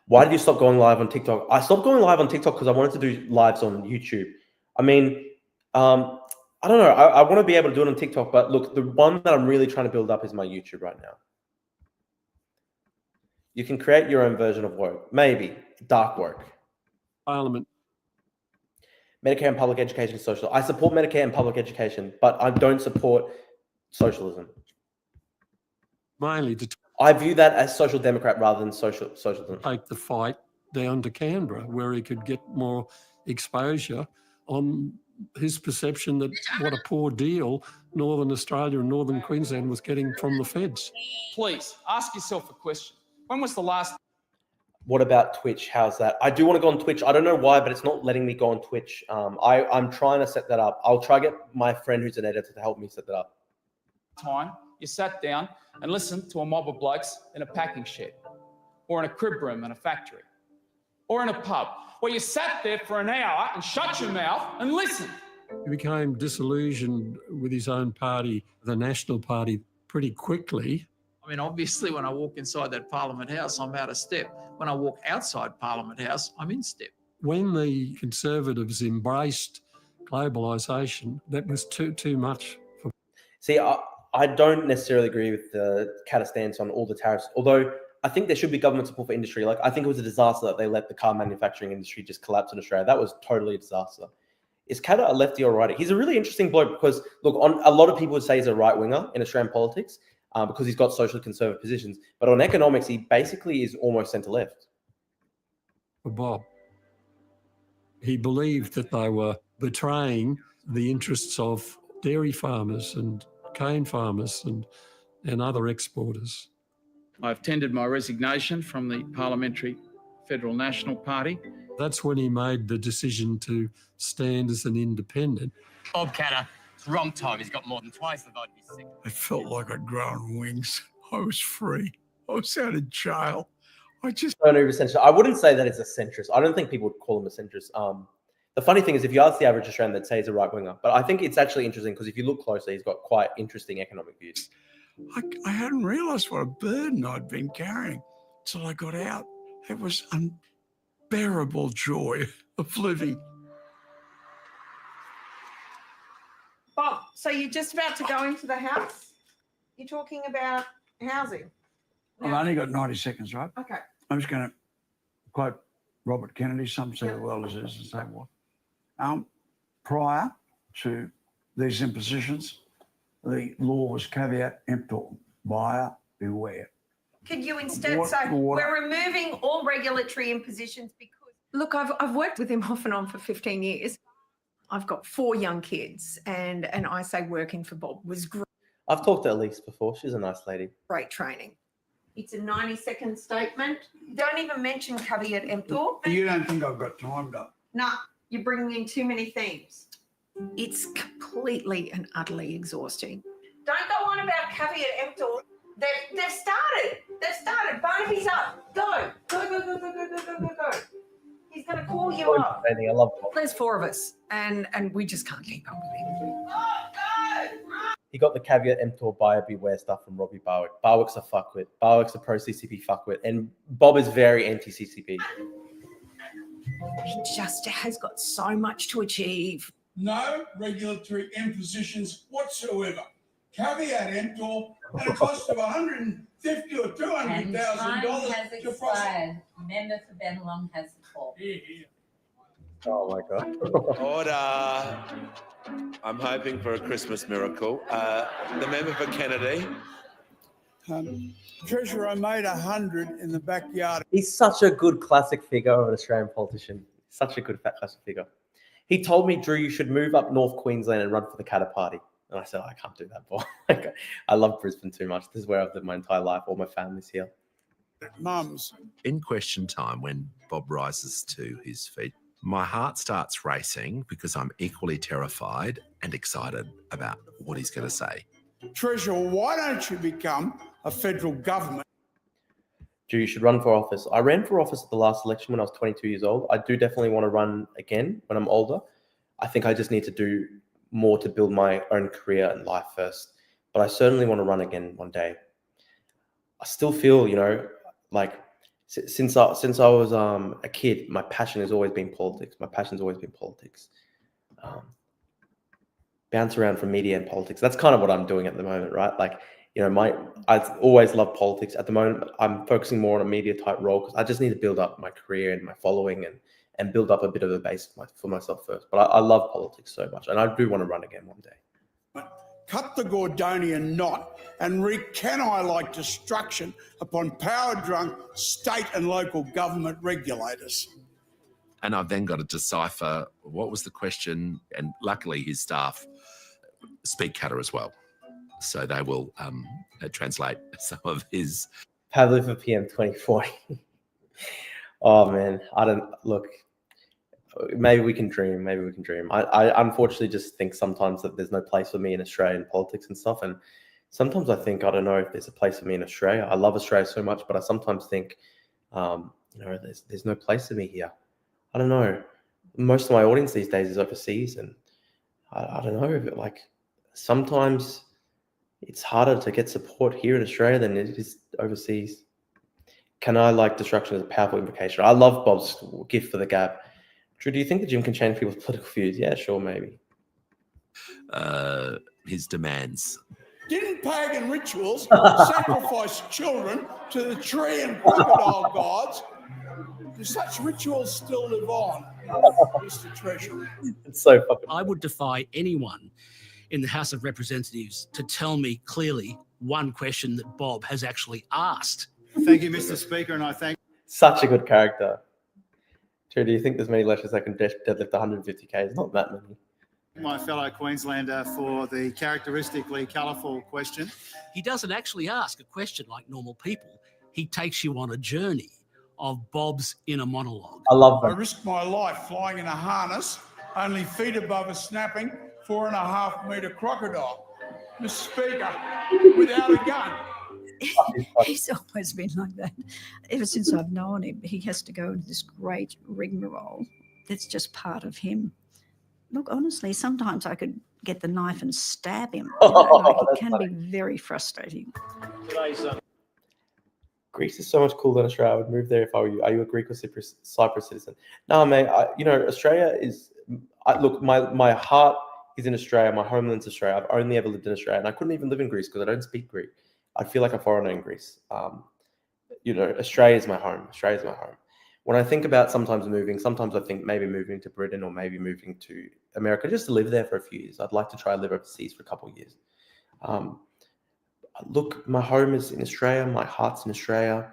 Why did you stop going live on TikTok? I stopped going live on TikTok because I wanted to do lives on YouTube. I mean, I don't know. I want to be able to do it on TikTok, but look, the one that I'm really trying to build up is my YouTube right now. You can create your own version of woke. Maybe. Dark woke. Parliament. Medicare and public education is social. I support Medicare and public education, but I don't support socialism. Mainly I view that as social democrat rather than socialism. Take the fight down to Canberra, where he could get more exposure on his perception that what a poor deal Northern Australia and Northern Queensland was getting from the feds. Please ask yourself a question. When was the last... What about Twitch? How's that? I do want to go on Twitch. I don't know why, but it's not letting me go on Twitch. I'm trying to set that up. I'll try to get my friend who's an editor to help me set that up. Time you sat down and listened to a mob of blokes in a packing shed, or in a crib room in a factory, or in a pub, where you sat there for an hour and shut your mouth and listened. He became disillusioned with his own party, the National Party, pretty quickly. I mean, obviously, when I walk inside that Parliament House, I'm out of step. When I walk outside Parliament House, I'm in step. When the Conservatives embraced globalisation, that was too much. See, I don't necessarily agree with the Katter stance on all the tariffs, although I think there should be government support for industry. Like, I think it was a disaster that they let the car manufacturing industry just collapse in Australia. That was totally a disaster. Is Katter a lefty or righty? He's a really interesting bloke because, look, a lot of people would say he's a right-winger in Australian politics. Because he's got social conservative positions. But on economics, he basically is almost centre-left. For Bob, he believed that they were betraying the interests of dairy farmers and cane farmers and other exporters. I've tendered my resignation from the Parliamentary Federal National Party. That's when he made the decision to stand as an independent. Bob Katter. Wrong time. He's got more than twice the vote. He's sick. I felt like I'd grown wings. I was free. I was out of jail. I wouldn't say that it's a centrist. I don't think people would call him a centrist. The funny thing is, if you ask the average Australian, they'd say he's a right winger. But I think it's actually interesting because if you look closely, he's got quite interesting economic views. I hadn't realised what a burden I'd been carrying until I got out. It was unbearable joy of living. Bob, so you're just about to go into the house? You're talking about housing? I've only got 90 seconds, right? Okay. I'm just going to quote Robert Kennedy, some say the world is his and say what. Prior to these impositions, the law was caveat emptor, buyer beware. Could you instead What- say what- we're removing all regulatory impositions because look, I've worked with him off and on for 15 years. I've got 4 young kids, and I say working for Bob was I've talked to Elise before. She's a nice lady. great training. It's a 90-second statement. Don't even mention caveat emptor. You don't think I've got time, though? Nah, you're bringing in too many themes. It's completely and utterly exhausting. Don't go on about caveat emptor. They've started. They've started. Barnaby's up. Go. Go. He's going to call you up. I love Bob. There's 4 of us, and we just can't keep up with him. He got the caveat emptor buyer beware stuff from Robbie Barwick. Barwick's a fuckwit. Barwick's a pro-CCP fuckwit. And Bob is very anti-CCP. He just has got so much to achieve. No regulatory impositions whatsoever. Caveat emptor at a cost of $150,000 or $200,000 has to expired. Member for Bennelong has the floor. Oh my God. Order. I'm hoping for a Christmas miracle. The member for Kennedy. Treasurer, I made 100 in the backyard. He's such a good classic figure of an Australian politician. Such a good classic figure. He told me, Drew, you should move up North Queensland and run for the Katter Party. And I said, I can't do that, boy. I love Brisbane too much. This is where I've lived my entire life. All my family's here. Mums. In question time, when Bob rises to his feet, my heart starts racing because I'm equally terrified and excited about what he's going to say. Treasurer, why don't you become a federal government? Drew, you should run for office. I ran for office at the last election when I was 22 years old. I do definitely want to run again when I'm older. I think I just need to do more to build my own career and life first. But I certainly want to run again one day. I still feel, like since I was a kid, my passion has always been politics. Bounce around from media and politics. That's kind of what I'm doing at the moment, right? Like, I always love politics. At the moment, I'm focusing more on a media type role because I just need to build up my career and my following and build up a bit of a base for myself first. But I love politics so much, and I do want to run again one day. Cut the Gordonian knot and wreak can-I-like destruction upon power-drunk state and local government regulators. And I've then got to decipher what was the question, and luckily his staff speak Katter as well. So they will translate some of his... Pavlov for PM 2040. Oh, man. Maybe we can dream. I unfortunately just think sometimes that there's no place for me in Australian politics and stuff. And sometimes I think, I don't know if there's a place for me in Australia. I love Australia so much, but I sometimes think, there's no place for me here. I don't know. Most of my audience these days is overseas. And I don't know, but like sometimes it's harder to get support here in Australia than it is overseas. Can I like destruction as a powerful invocation? I love Bob's gift for the gab. Drew, do you think the gym can change people's political views? Yeah, sure, maybe. His demands. Didn't pagan rituals sacrifice children to the tree and crocodile gods? Do such rituals still live on, Mr. Treasurer? It's so fucking... I would defy anyone in the House of Representatives to tell me clearly one question that Bob has actually asked. Thank you, Mr. Speaker, and I thank... Such a good character. Drew, do you think there's many lectures that can deadlift 150k? It's not that many. my fellow Queenslander for the characteristically colourful question. He doesn't actually ask a question like normal people. He takes you on a journey of Bob's inner monologue. I love that. I risked my life flying in a harness, only feet above a snapping 4.5 metre crocodile. Mr. Speaker, without a gun. He's always been like that. Ever since I've known him, he has to go into this great rigmarole. That's just part of him. Look, honestly, sometimes I could get the knife and stab him. It can be very frustrating. Greece is so much cooler than Australia. I would move there if I were you. Are you a Greek or Cyprus citizen? No, mate. Australia is. Look, my heart is in Australia. My homeland's Australia. I've only ever lived in Australia, and I couldn't even live in Greece because I don't speak Greek. I feel like a foreigner in Greece. Australia is my home. Australia is my home. When I think about sometimes I think maybe moving to Britain or maybe moving to America just to live there for a few years. I'd like to try and live overseas for a couple of years. Look, my home is in Australia. My heart's in Australia.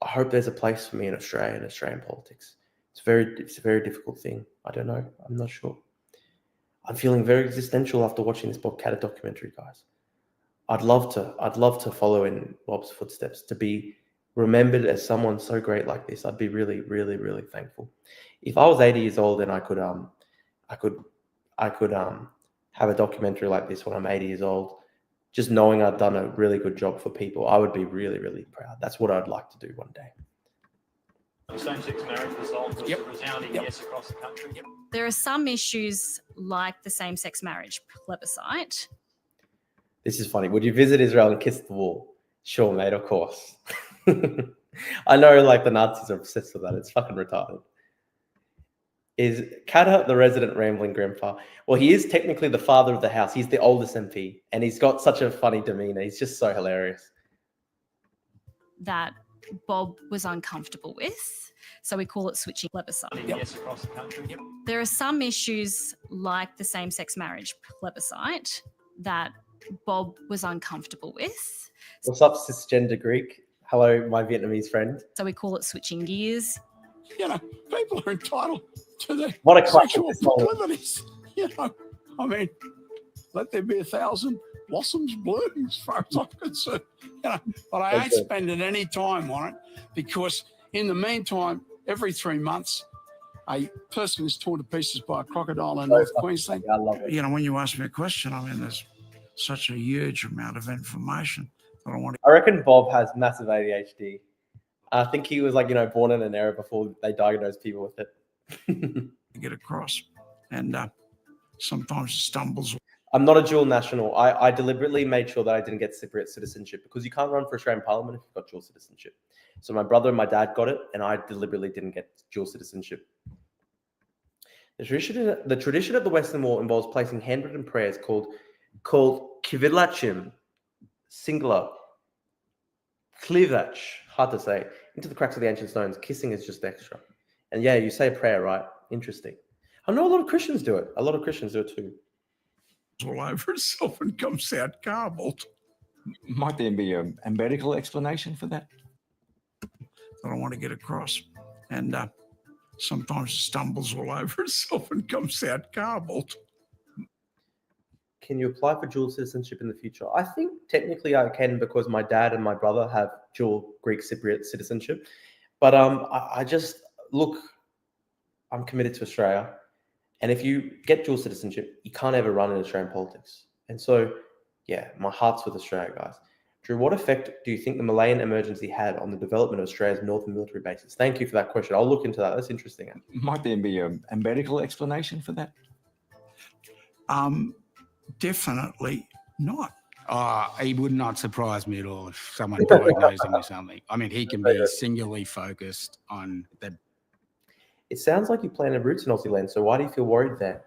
I hope there's a place for me in Australia and Australian politics. It's a very difficult thing. I don't know. I'm not sure. I'm feeling very existential after watching this Bob Katter documentary, guys. I'd love to follow in Bob's footsteps, to be remembered as someone so great like this. I'd be really, really, really thankful. If I was 80 years old and I could have a documentary like this when I'm 80 years old, just knowing I've done a really good job for people, I would be really, really proud. That's what I'd like to do one day. The same-sex marriage result was a resounding yes across the country. There are some issues like the same-sex marriage plebiscite. This is funny. Would you visit Israel and kiss the wall? Sure, mate, of course. I know, like, the Nazis are obsessed with that. It's fucking retarded. Is Katter the resident rambling grandpa? Well, he is technically the father of the house. He's the oldest MP, and he's got such a funny demeanor. He's just so hilarious. That Bob was uncomfortable with. So we call it switching plebiscite. Yes across the country. There are some issues like the same-sex marriage plebiscite that Bob was uncomfortable with. What's up, cisgender Greek? Hello, my Vietnamese friend. So we call it switching gears. You know, people are entitled to their What a sexual classic song. proclivities. You know, I mean, let there be 1,000 blossoms bloom as far as I'm concerned. You know, but I ain't spending any time on it because in the meantime, every 3 months, a person is torn to pieces by a crocodile in North Queensland. I love it. You know, when you ask me a question, I mean, there's such a huge amount of information that I want to. I reckon Bob has massive ADHD. I think he was born in an era before they diagnosed people with it. get across, and sometimes stumbles. I'm not a dual national. I deliberately made sure that I didn't get Cypriot citizenship because you can't run for Australian Parliament if you've got dual citizenship. So my brother and my dad got it, and I deliberately didn't get dual citizenship. The tradition of the Western Wall involves placing handwritten prayers called kivilachim, singular, klivach, hard to say, into the cracks of the ancient stones. Kissing is just extra. And yeah, you say a prayer, right? Interesting. I know a lot of Christians do it. A lot of Christians do it too. All over itself and comes out garbled. Might there be a medical explanation for that? That I want to get across, and sometimes stumbles all over itself and comes out garbled. Can you apply for dual citizenship in the future? I think technically I can because my dad and my brother have dual Greek Cypriot citizenship. But I just look, I'm committed to Australia. And if you get dual citizenship, you can't ever run in Australian politics. And so, yeah, my heart's with Australia, guys. Drew, what effect do you think the Malayan emergency had on the development of Australia's northern military bases? Thank you for that question. I'll look into that. That's interesting. Might there be a medical explanation for that? Definitely not. It would not surprise me at all if someone diagnosed him with something. I mean, he can be singularly focused on that. It sounds like you planted roots in Aussie land, so why do you feel worried there?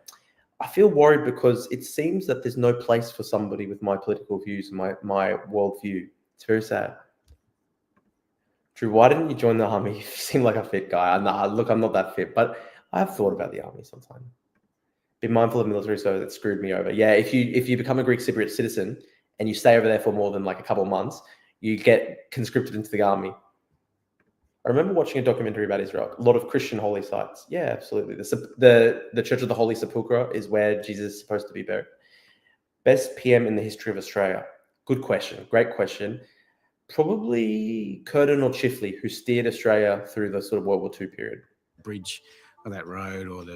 I feel worried because it seems that there's no place for somebody with my political views and my worldview. It's very sad. Drew, why didn't you join the army? You seem like a fit guy. Look, I'm not that fit, but I have thought about the army sometimes. Be mindful of military service that screwed me over. Yeah, if you become a Greek Cypriot citizen and you stay over there for more than like a couple of months, you get conscripted into the army. I remember watching a documentary about Israel, a lot of Christian holy sites. Yeah, absolutely. The Church of the Holy Sepulchre is where Jesus is supposed to be buried. Best PM in the history of Australia. Good question. Great question. Probably Curtin or Chifley, who steered Australia through the sort of World War II period. Bridge or that road or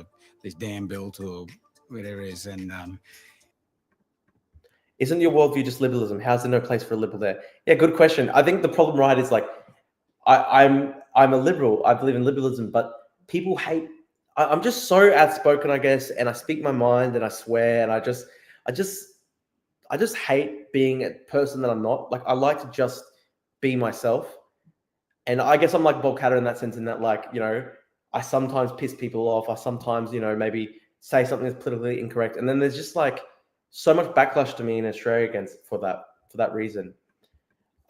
this dam built or whatever it is. And isn't your worldview just liberalism? How's there no place for a liberal there? Yeah, good question. I think the problem, right, is like, I'm a liberal. I believe in liberalism, but people hate. I'm just so outspoken, I guess, and I speak my mind and I swear, and I just hate being a person that I'm not. Like, I like to just be myself, and I guess I'm like Bob Katter in that sense, in that, like, you know, I sometimes piss people off. I sometimes, you know, maybe say something that's politically incorrect, and then there's just like so much backlash to me in Australia for that reason.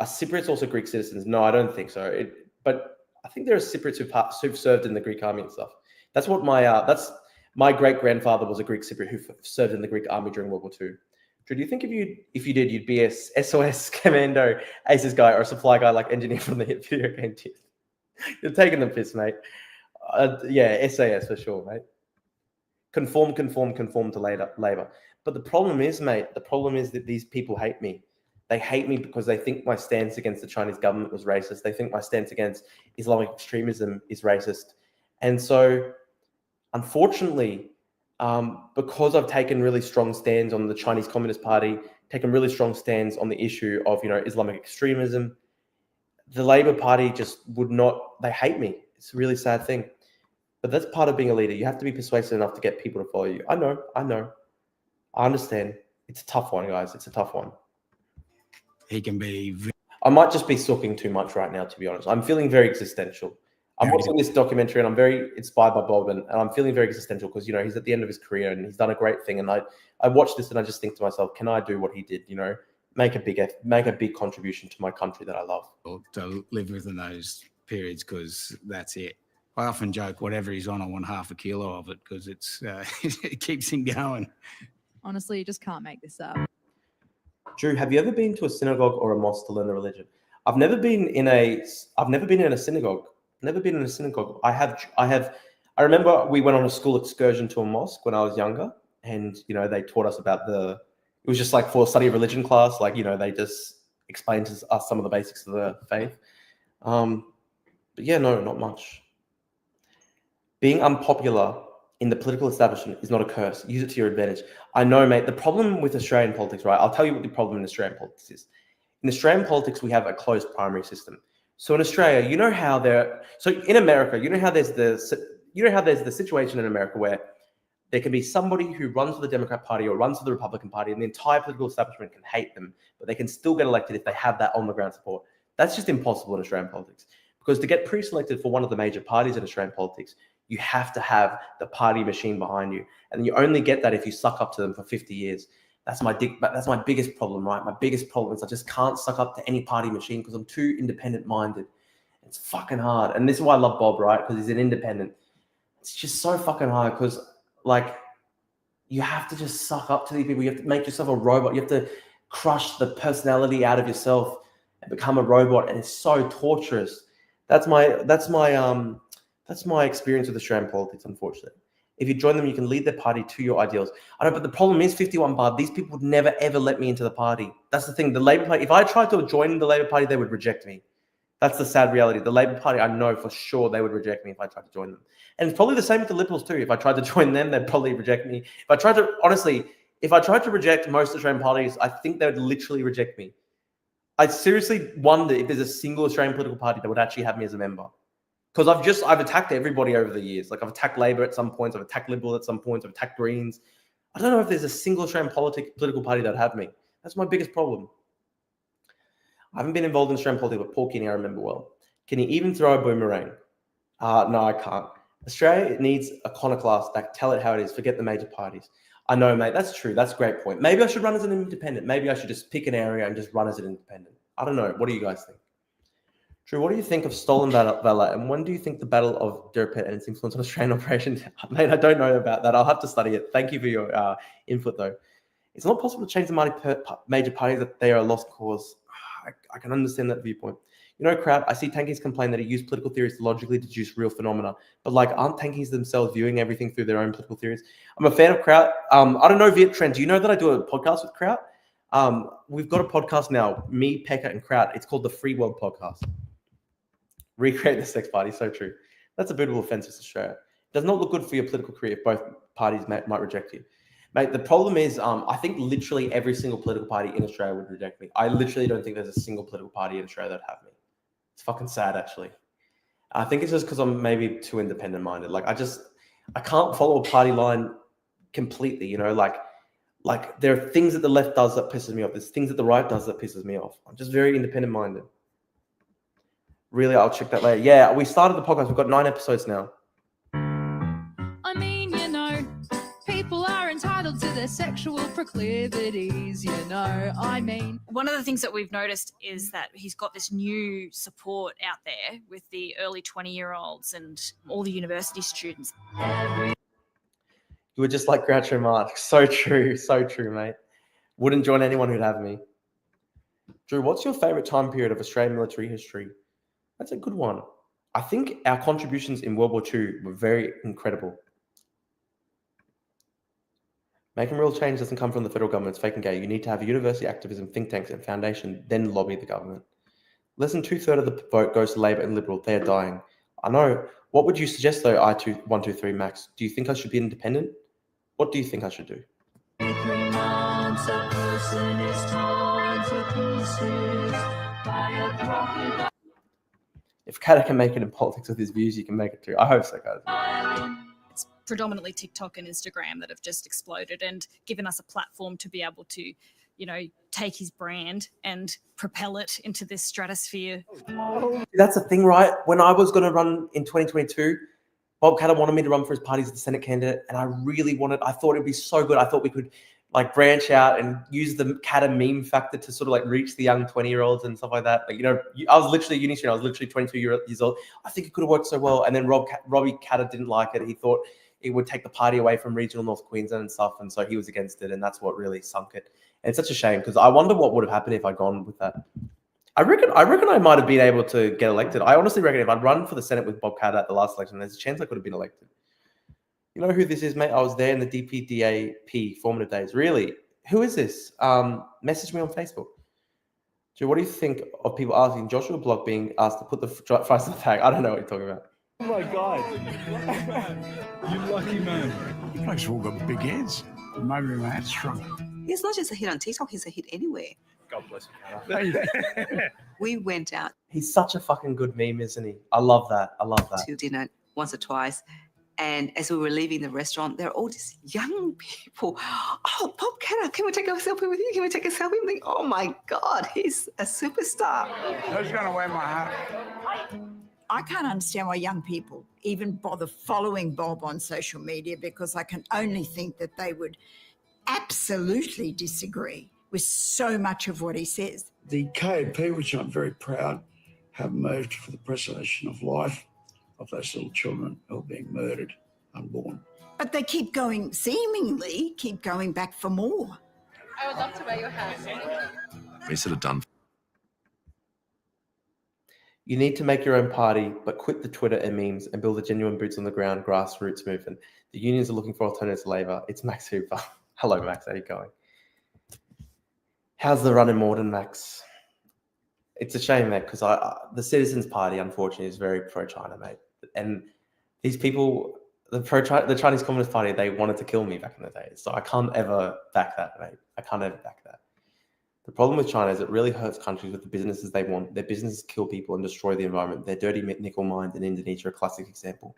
Are Cypriots also Greek citizens? No, I don't think so. But I think there are Cypriots who've served in the Greek army and stuff. That's what my great grandfather was a Greek Cypriot who served in the Greek army during World War II. Drew, do you think if you did, you'd be a SOS Commando Aces guy or a supply guy like Engineer from the hit video game team? You're taking the piss, mate. Yeah, SAS for sure, mate. Conform to Labour. But the problem is, mate, that these people hate me. They hate me because they think my stance against the Chinese government was racist. They think my stance against Islamic extremism is racist. And so, unfortunately, because I've taken really strong stands on the Chinese Communist Party, taken really strong stands on the issue of, Islamic extremism, the Labour Party just would not, they hate me. It's a really sad thing. But that's part of being a leader. You have to be persuasive enough to get people to follow you. I know. I understand. It's a tough one, guys. It's a tough one. He can be. I might just be sucking too much right now, to be honest. I'm feeling very existential. I'm watching this documentary and I'm very inspired by Bob and I'm feeling very existential because, he's at the end of his career and he's done a great thing. And I watch this and I just think to myself, can I do what he did, make a big contribution to my country that I love. To live within those periods because that's it. I often joke, whatever he's on, I want half a kilo of it because it keeps him going. Honestly, you just can't make this up. Drew, have you ever been to a synagogue or a mosque to learn the religion? I've never been in a synagogue. Never been in a synagogue. I remember we went on a school excursion to a mosque when I was younger, and they taught us about it was just like for study of religion class, they just explained to us some of the basics of the faith. But yeah, no, not much. Being unpopular in the political establishment is not a curse. Use it to your advantage. I know, mate. The problem with Australian politics, right? I'll tell you what the problem in Australian politics is. In Australian politics, we have a closed primary system. So in Australia, in America, there's the situation in America where there can be somebody who runs for the Democrat Party or runs for the Republican Party and the entire political establishment can hate them, but they can still get elected if they have that on the ground support. That's just impossible in Australian politics because to get pre-selected for one of the major parties in Australian politics, you have to have the party machine behind you. And you only get that if you suck up to them for 50 years. That's my biggest problem, right? My biggest problem is I just can't suck up to any party machine because I'm too independent-minded. It's fucking hard. And this is why I love Bob, right? Because he's an independent. It's just so fucking hard because, you have to just suck up to these people. You have to make yourself a robot. You have to crush the personality out of yourself and become a robot. And it's so torturous. That's my experience with Australian politics, unfortunately. If you join them, you can lead their party to your ideals. I know, but the problem is 51 bar. These people would never, ever let me into the party. That's the thing. The Labour Party, if I tried to join the Labour Party, they would reject me. That's the sad reality. The Labour Party, I know for sure they would reject me if I tried to join them. And it's probably the same with the Liberals too. If I tried to join them, they'd probably reject me. If I tried to reject most Australian parties, I think they would literally reject me. I seriously wonder if there's a single Australian political party that would actually have me as a member. Because I've attacked everybody over the years. I've attacked Labour at some points. I've attacked Liberal at some points. I've attacked Greens. I don't know if there's a single Australian political party that would have me. That's my biggest problem. I haven't been involved in Australian politics, but Paul Kearney I remember well. Can he even throw a boomerang? No, I can't. Australia needs iconoclasts that tell it how it is. Forget the major parties. I know, mate. That's true. That's a great point. Maybe I should run as an independent. Maybe I should just pick an area and just run as an independent. I don't know. What do you guys think? Drew, what do you think of stolen valor, and when do you think the Battle of Durpet and its influence on Australian operations? Mate, I don't know about that. I'll have to study it. Thank you for your input, though. It's not possible to change the major parties that they are a lost cause. I can understand that viewpoint. Kraut, I see tankies complain that he used political theories to logically deduce real phenomena, but aren't tankies themselves viewing everything through their own political theories? I'm a fan of Kraut. I don't know, Viet Trent, do you know that I do a podcast with Kraut? We've got a podcast now, me, Pekka, and Kraut. It's called the Free World Podcast. Recreate the sex party, so true. That's a beautiful offense, Australia. It does not look good for your political career if both parties might reject you. Mate, the problem is, I think literally every single political party in Australia would reject me. I literally don't think there's a single political party in Australia that'd have me. It's fucking sad, actually. I think it's just because I'm maybe too independent-minded. I can't follow a party line completely, there are things that the left does that pisses me off. There's things that the right does that pisses me off. I'm just very independent-minded. Really, I'll check that later. Yeah, we started the podcast. We've got 9 episodes now. I mean, people are entitled to their sexual proclivities, you know, I mean. One of the things that we've noticed is that he's got this new support out there with the early 20-year-olds and all the university students. You were just like Groucho Marx. So true, mate. Wouldn't join anyone who'd have me. Drew, what's your favourite time period of Australian military history? That's a good one. I think our contributions in World War II were very incredible. Making real change doesn't come from the federal government. It's fake and gay. You need to have university activism, think tanks, and foundation, then lobby the government. Less than 2/3 of the vote goes to Labor and Liberal. They are dying. I know. What would you suggest, though, I123 Max? Do you think I should be independent? What do you think I should do? If Katter can make it in politics with his views, you can make it too. I hope so, guys. It's predominantly TikTok and Instagram that have just exploded and given us a platform to be able to, you know, take his brand and propel it into this stratosphere. That's the thing, right? When I was going to run in 2022, Bob Katter wanted me to run for his party as the Senate candidate, and I really I thought it'd be so good. I thought we could like branch out and use the Katter meme factor to sort of like reach the young 20-year-olds and stuff like that. Like, you know, I was literally a uni student. I was literally 22 years old. I think it could have worked so well. And then Robbie Katter didn't like it. He thought it would take the party away from regional North Queensland and stuff. And so he was against it. And that's what really sunk it. And it's such a shame because I wonder what would have happened if I'd gone with that. I reckon I might have been able to get elected. I honestly reckon if I'd run for the Senate with Bob Katter at the last election, there's a chance I could have been elected. You know who this is, mate? I was there in the DPDAP formative days. Really? Who is this? Message me on Facebook. Joe, what do you think of people asking Joshua Block being asked to put the price on the tag? I don't know what you're talking about. Oh my God. You lucky man. You guys all got big heads. Maybe my head's shrunk. He's not just a hit on TikTok, he's a hit anywhere. God bless you, We went out He's such a fucking good meme, isn't he? I love that. to dinner once or twice. And as we were leaving the restaurant, there are all these young people. Oh, Bob Katter, can we take a selfie with you? Can we take a selfie? I'm like, oh my God, he's a superstar. Who's going to wear my hat? I can't understand why young people even bother following Bob on social media because I can only think that they would absolutely disagree with so much of what he says. The KAP, which I'm very proud, have moved for the preservation of life of those little children who are being murdered unborn. But they seemingly keep going back for more. I would love to wear your hat. We sort of done. You need to make your own party, but quit the Twitter and memes and build a genuine boots on the ground grassroots movement. The unions are looking for alternatives to Labor. It's Max Hooper. Hello, Max. How are you going? How's the run in Morden, Max? It's a shame, mate, because the Citizens Party, unfortunately, is very pro-China, mate. And these people, the Chinese Communist Party, they wanted to kill me back in the day. So I can't ever back that, mate. I can't ever back that. The problem with China is it really hurts countries with the businesses they want. Their businesses kill people and destroy the environment. Their dirty nickel mines in Indonesia are a classic example.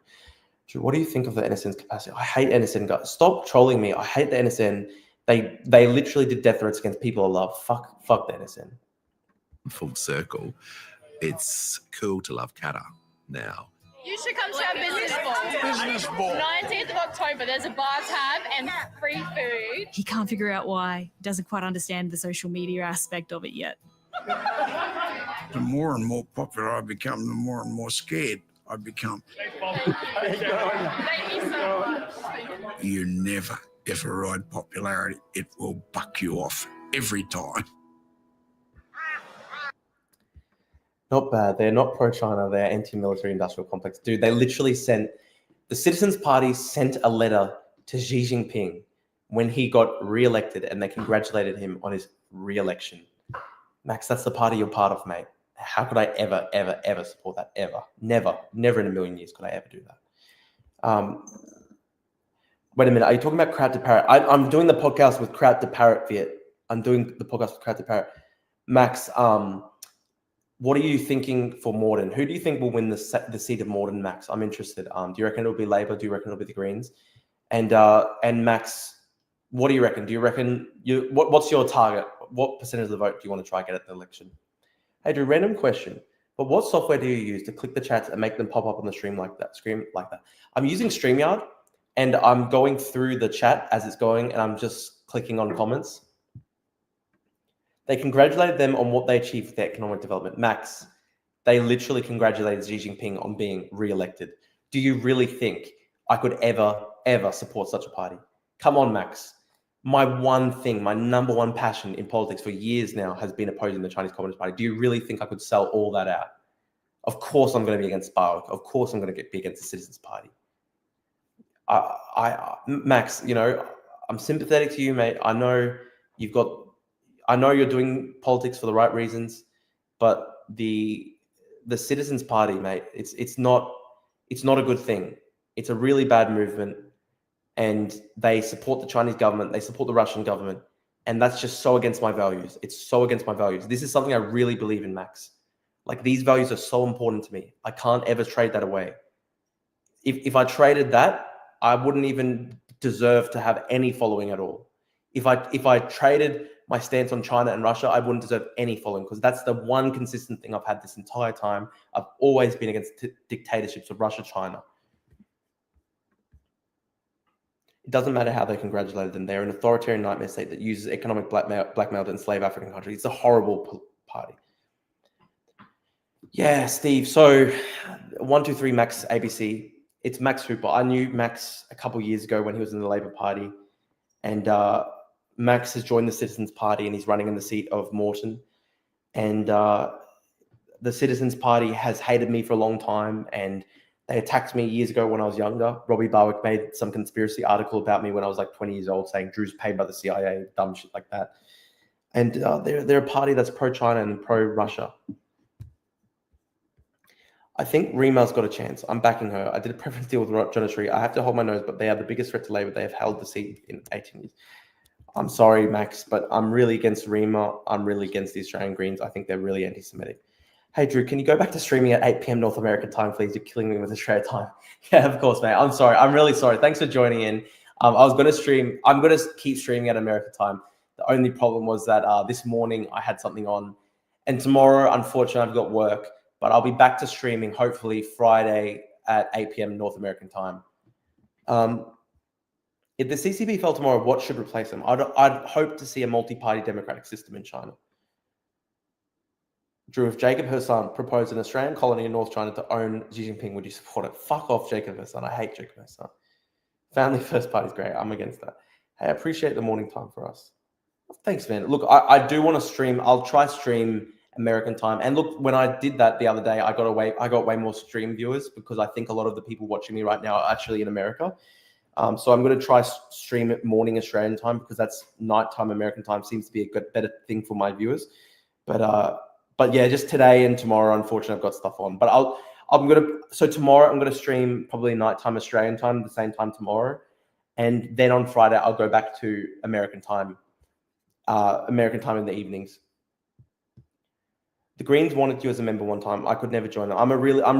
Drew, what do you think of the NSN's capacity? I hate NSN, guys. Stop trolling me. I hate the NSN. They literally did death threats against people I love. Fuck the NSN. Full circle. It's cool to love Katter now. You should come to our business ball. Business ball. 19th of October, there's a bar tab and free food. He can't figure out why. He doesn't quite understand the social media aspect of it yet. The more and more popular I become, the more and more scared I become. Thank you so much. You never, ever ride popularity. It will buck you off every time. Not bad. They're not pro-China. They're anti-military industrial complex. Dude, they literally the Citizens Party sent a letter to Xi Jinping when he got re-elected and they congratulated him on his re-election. Max, that's the party you're part of, mate. How could I ever, ever, ever support that? Ever. Never in a million years could I ever do that. Wait a minute. Are you talking about Crowd to Parrot? I'm doing the podcast with Crowd to Parrot, Viet. I'm doing the podcast with Crowd to Parrot. Max, what are you thinking for Morden? Who do you think will win the seat of Morden, Max? I'm interested. Do you reckon it'll be Labor? Do you reckon it'll be the Greens? And Max, what do you reckon? Do you reckon what's your target? What percentage of the vote do you want to try and get at the election? Hey, Drew, random question. But what software do you use to click the chats and make them pop up on the stream like that? I'm using StreamYard, and I'm going through the chat as it's going, and I'm just clicking on comments. They congratulated them on what they achieved with their economic development. Max, they literally congratulated Xi Jinping on being re-elected. Do you really think I could ever support such a party? Come on, Max. My one thing, my number one passion in politics for years now has been opposing the Chinese Communist Party. Do you really think I could sell all that out? Of course I'm going to be against BAOC. Of course I'm going to be against the Citizens Party. Max, you know, I'm sympathetic to you, mate. I know you're doing politics for the right reasons, but the Citizens Party, mate, it's not a good thing. It's a really bad movement, and they support the Chinese government, they support the Russian government, and that's just so against my values. It's so against my values. This is something I really believe in, Max. Like, these values are so important to me. I can't ever trade that away. If I traded that, I wouldn't even deserve to have any following at all. If I traded my stance on China and Russia, I wouldn't deserve any following, because that's the one consistent thing I've had this entire time. I've always been against dictatorships of Russia, China. It doesn't matter how they congratulated them. They're an authoritarian nightmare state that uses economic blackmail to enslave African countries. It's a horrible party. Yeah, Steve. So 123 Max ABC. It's Max Hooper. I knew Max a couple of years ago when he was in the Labour Party, and Max has joined the Citizens Party and he's running in the seat of Moreton. And the Citizens Party has hated me for a long time, and they attacked me years ago when I was younger. Robbie Barwick made some conspiracy article about me when I was like 20 years old, saying Drew's paid by the CIA, dumb shit like that. And they're a party that's pro-China and pro-Russia. I think Rima's got a chance. I'm backing her. I did a preference deal with John Tree. I have to hold my nose, but they are the biggest threat to Labour. They have held the seat in 18 years. I'm sorry, Max, but I'm really against Rima. I'm really against the Australian Greens. I think they're really anti-Semitic. Hey, Drew, can you go back to streaming at 8 p.m. North American time, please? You're killing me with Australia time. Yeah, of course, mate. I'm sorry. I'm really sorry. Thanks for joining in. I was going to stream. I'm going to keep streaming at American time. The only problem was that this morning I had something on. And tomorrow, unfortunately, I've got work. But I'll be back to streaming hopefully Friday at 8 p.m. North American time. If the CCP fell tomorrow, what should replace them? I'd hope to see a multi-party democratic system in China. Drew, if Jacob Hassan proposed an Australian colony in North China to own Xi Jinping, would you support it? Fuck off, Jacob Hassan. I hate Jacob Hassan. Family First Party is great. I'm against that. Hey, I appreciate the morning time for us. Thanks, man. Look, I do want to stream. I'll try stream American time. And look, when I did that the other day, I got way more stream viewers, because I think a lot of the people watching me right now are actually in America. So I'm going to try stream it morning Australian time, because that's nighttime American time seems to be a better thing for my viewers. But yeah, just today and tomorrow, unfortunately, I've got stuff on. But so tomorrow I'm going to stream probably nighttime Australian time, the same time tomorrow. And then on Friday, I'll go back to American time in the evenings. The Greens wanted you as a member one time. I could never join them. I'm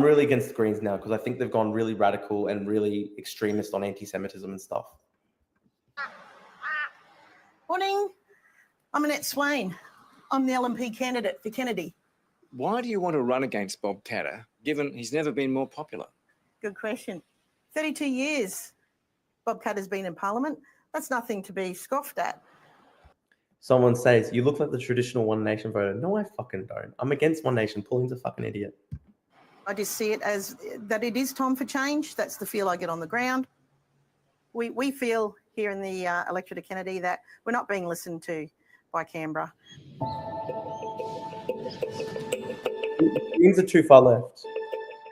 really against the Greens now, because I think they've gone really radical and really extremist on anti-Semitism and stuff. Morning. I'm Annette Swain. I'm the LNP candidate for Kennedy. Why do you want to run against Bob Katter, given he's never been more popular? Good question. 32 years Bob Katter's been in Parliament. That's nothing to be scoffed at. Someone says, you look like the traditional One Nation voter. No, I fucking don't. I'm against One Nation. Pauling's a fucking idiot. I just see it as that it is time for change. That's the feel I get on the ground. We feel here in the electorate of Kennedy that we're not being listened to by Canberra. Greens are too far left.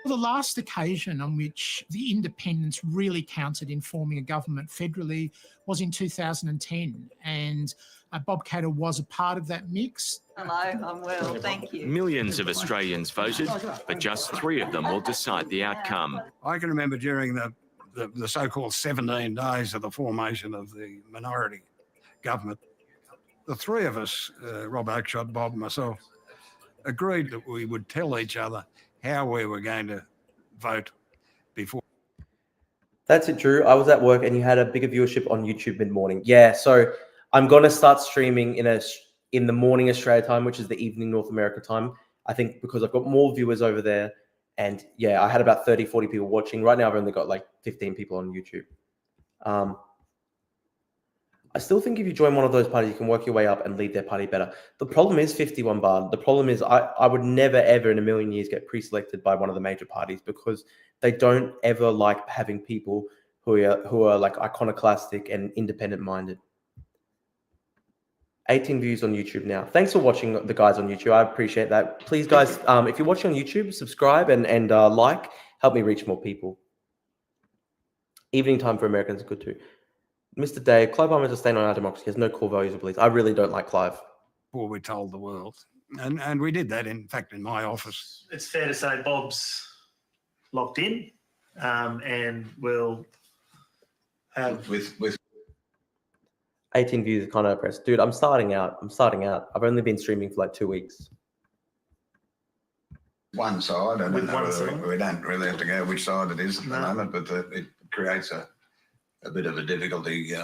The last occasion on which the independents really counted in forming a government federally was in 2010, and Bob Katter was a part of that mix. Hello, I'm well, thank you. Millions of Australians voted, but just 3 of them will decide the outcome. I can remember during the so-called 17 days of the formation of the minority government, the 3 of us, Rob Oakeshott, Bob and myself, agreed that we would tell each other how we were going to vote before. That's it, Drew. I was at work and you had a bigger viewership on YouTube mid-morning. Yeah, so I'm going to start streaming in the morning Australia time, which is the evening North America time. I think because I've got more viewers over there. And yeah, I had about 30, 40 people watching. Right now, I've only got like 15 people on YouTube. I still think if you join one of those parties, you can work your way up and lead their party better. The problem is 51 bar. The problem is I would never, ever in a million years get pre-selected by one of the major parties because they don't ever like having people who are like iconoclastic and independent minded. 18 views on YouTube now. Thanks for watching, the guys on YouTube. I appreciate that. Please, guys, if you're watching on YouTube, subscribe and like. Help me reach more people. Evening time for Americans is good too. Mr. Dave, Clive Palmer is a stain on our democracy. He has no core values or beliefs. I really don't like Clive. Before we told the world. And we did that, in fact, in my office. It's fair to say Bob's locked in and will have... With 18 views is kind of impressed. Dude, I'm starting out. I've only been streaming for like 2 weeks. One side. I With don't know one whether side. we don't really have to go which side it is at the No. moment, but it creates a bit of a difficulty.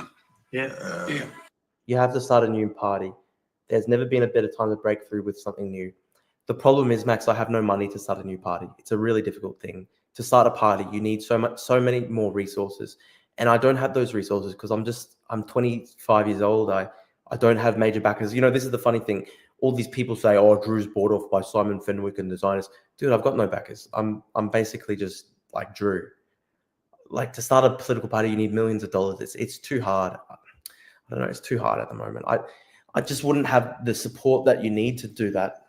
You have to start a new party. There's never been a better time to break through with something new. The problem is, Max, I have no money to start a new party. It's a really difficult thing. To start a party, you need so many more resources. And I don't have those resources because I'm 25 years old. I don't have major backers. You know, this is the funny thing. All these people say, oh, Drew's bought off by Simon Fenwick and designers. Dude, I've got no backers. I'm basically just like Drew. Like, to start a political party, you need millions of dollars. It's too hard. I don't know. It's too hard at the moment. I just wouldn't have the support that you need to do that.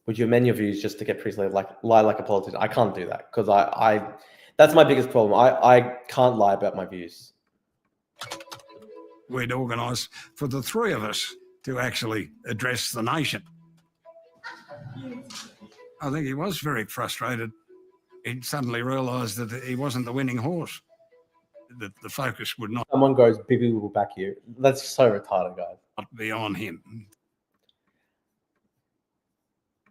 Would you amend your views just to get pre-selected, like lie like a politician? I can't do that because that's my biggest problem. I can't lie about my views. We'd organised for the three of us to actually address the nation. I think he was very frustrated. He suddenly realised that he wasn't the winning horse, that the focus would not Someone goes, Bibi will back you. That's so retarded, guys. be on him.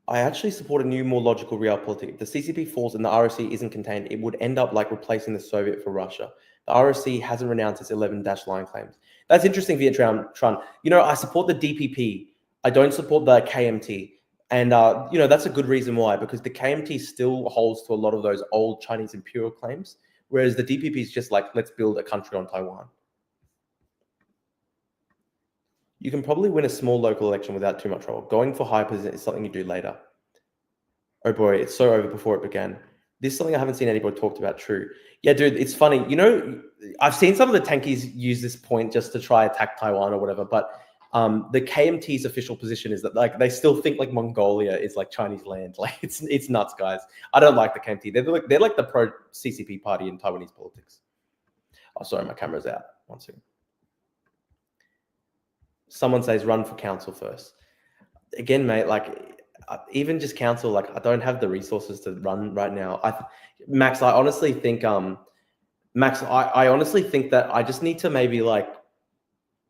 I actually support a new, more logical realpolitik. If the CCP falls and the ROC isn't contained, it would end up like replacing the Soviet for Russia. The ROC hasn't renounced its 11-line claims. That's interesting, Vietran. You know, I support the DPP. I don't support the KMT. And, you know, that's a good reason why, because the KMT still holds to a lot of those old Chinese imperial claims, whereas the DPP is just like, let's build a country on Taiwan. You can probably win a small local election without too much trouble. Going for high position is something you do later. Oh boy, it's so over before it began. This is something I haven't seen anybody talked about. True. Yeah, dude, it's funny. You know, I've seen some of the tankies use this point just to try attack Taiwan or whatever, but the KMT's official position is that like they still think like Mongolia is like Chinese land. Like it's nuts, guys. I don't like the KMT. They're like the pro CCP party in Taiwanese politics. Oh, sorry, my camera's out. One second. Someone says run for council first. Again, mate, like even just council, like I don't have the resources to run right now. Max, I honestly think, I honestly think that I just need to maybe like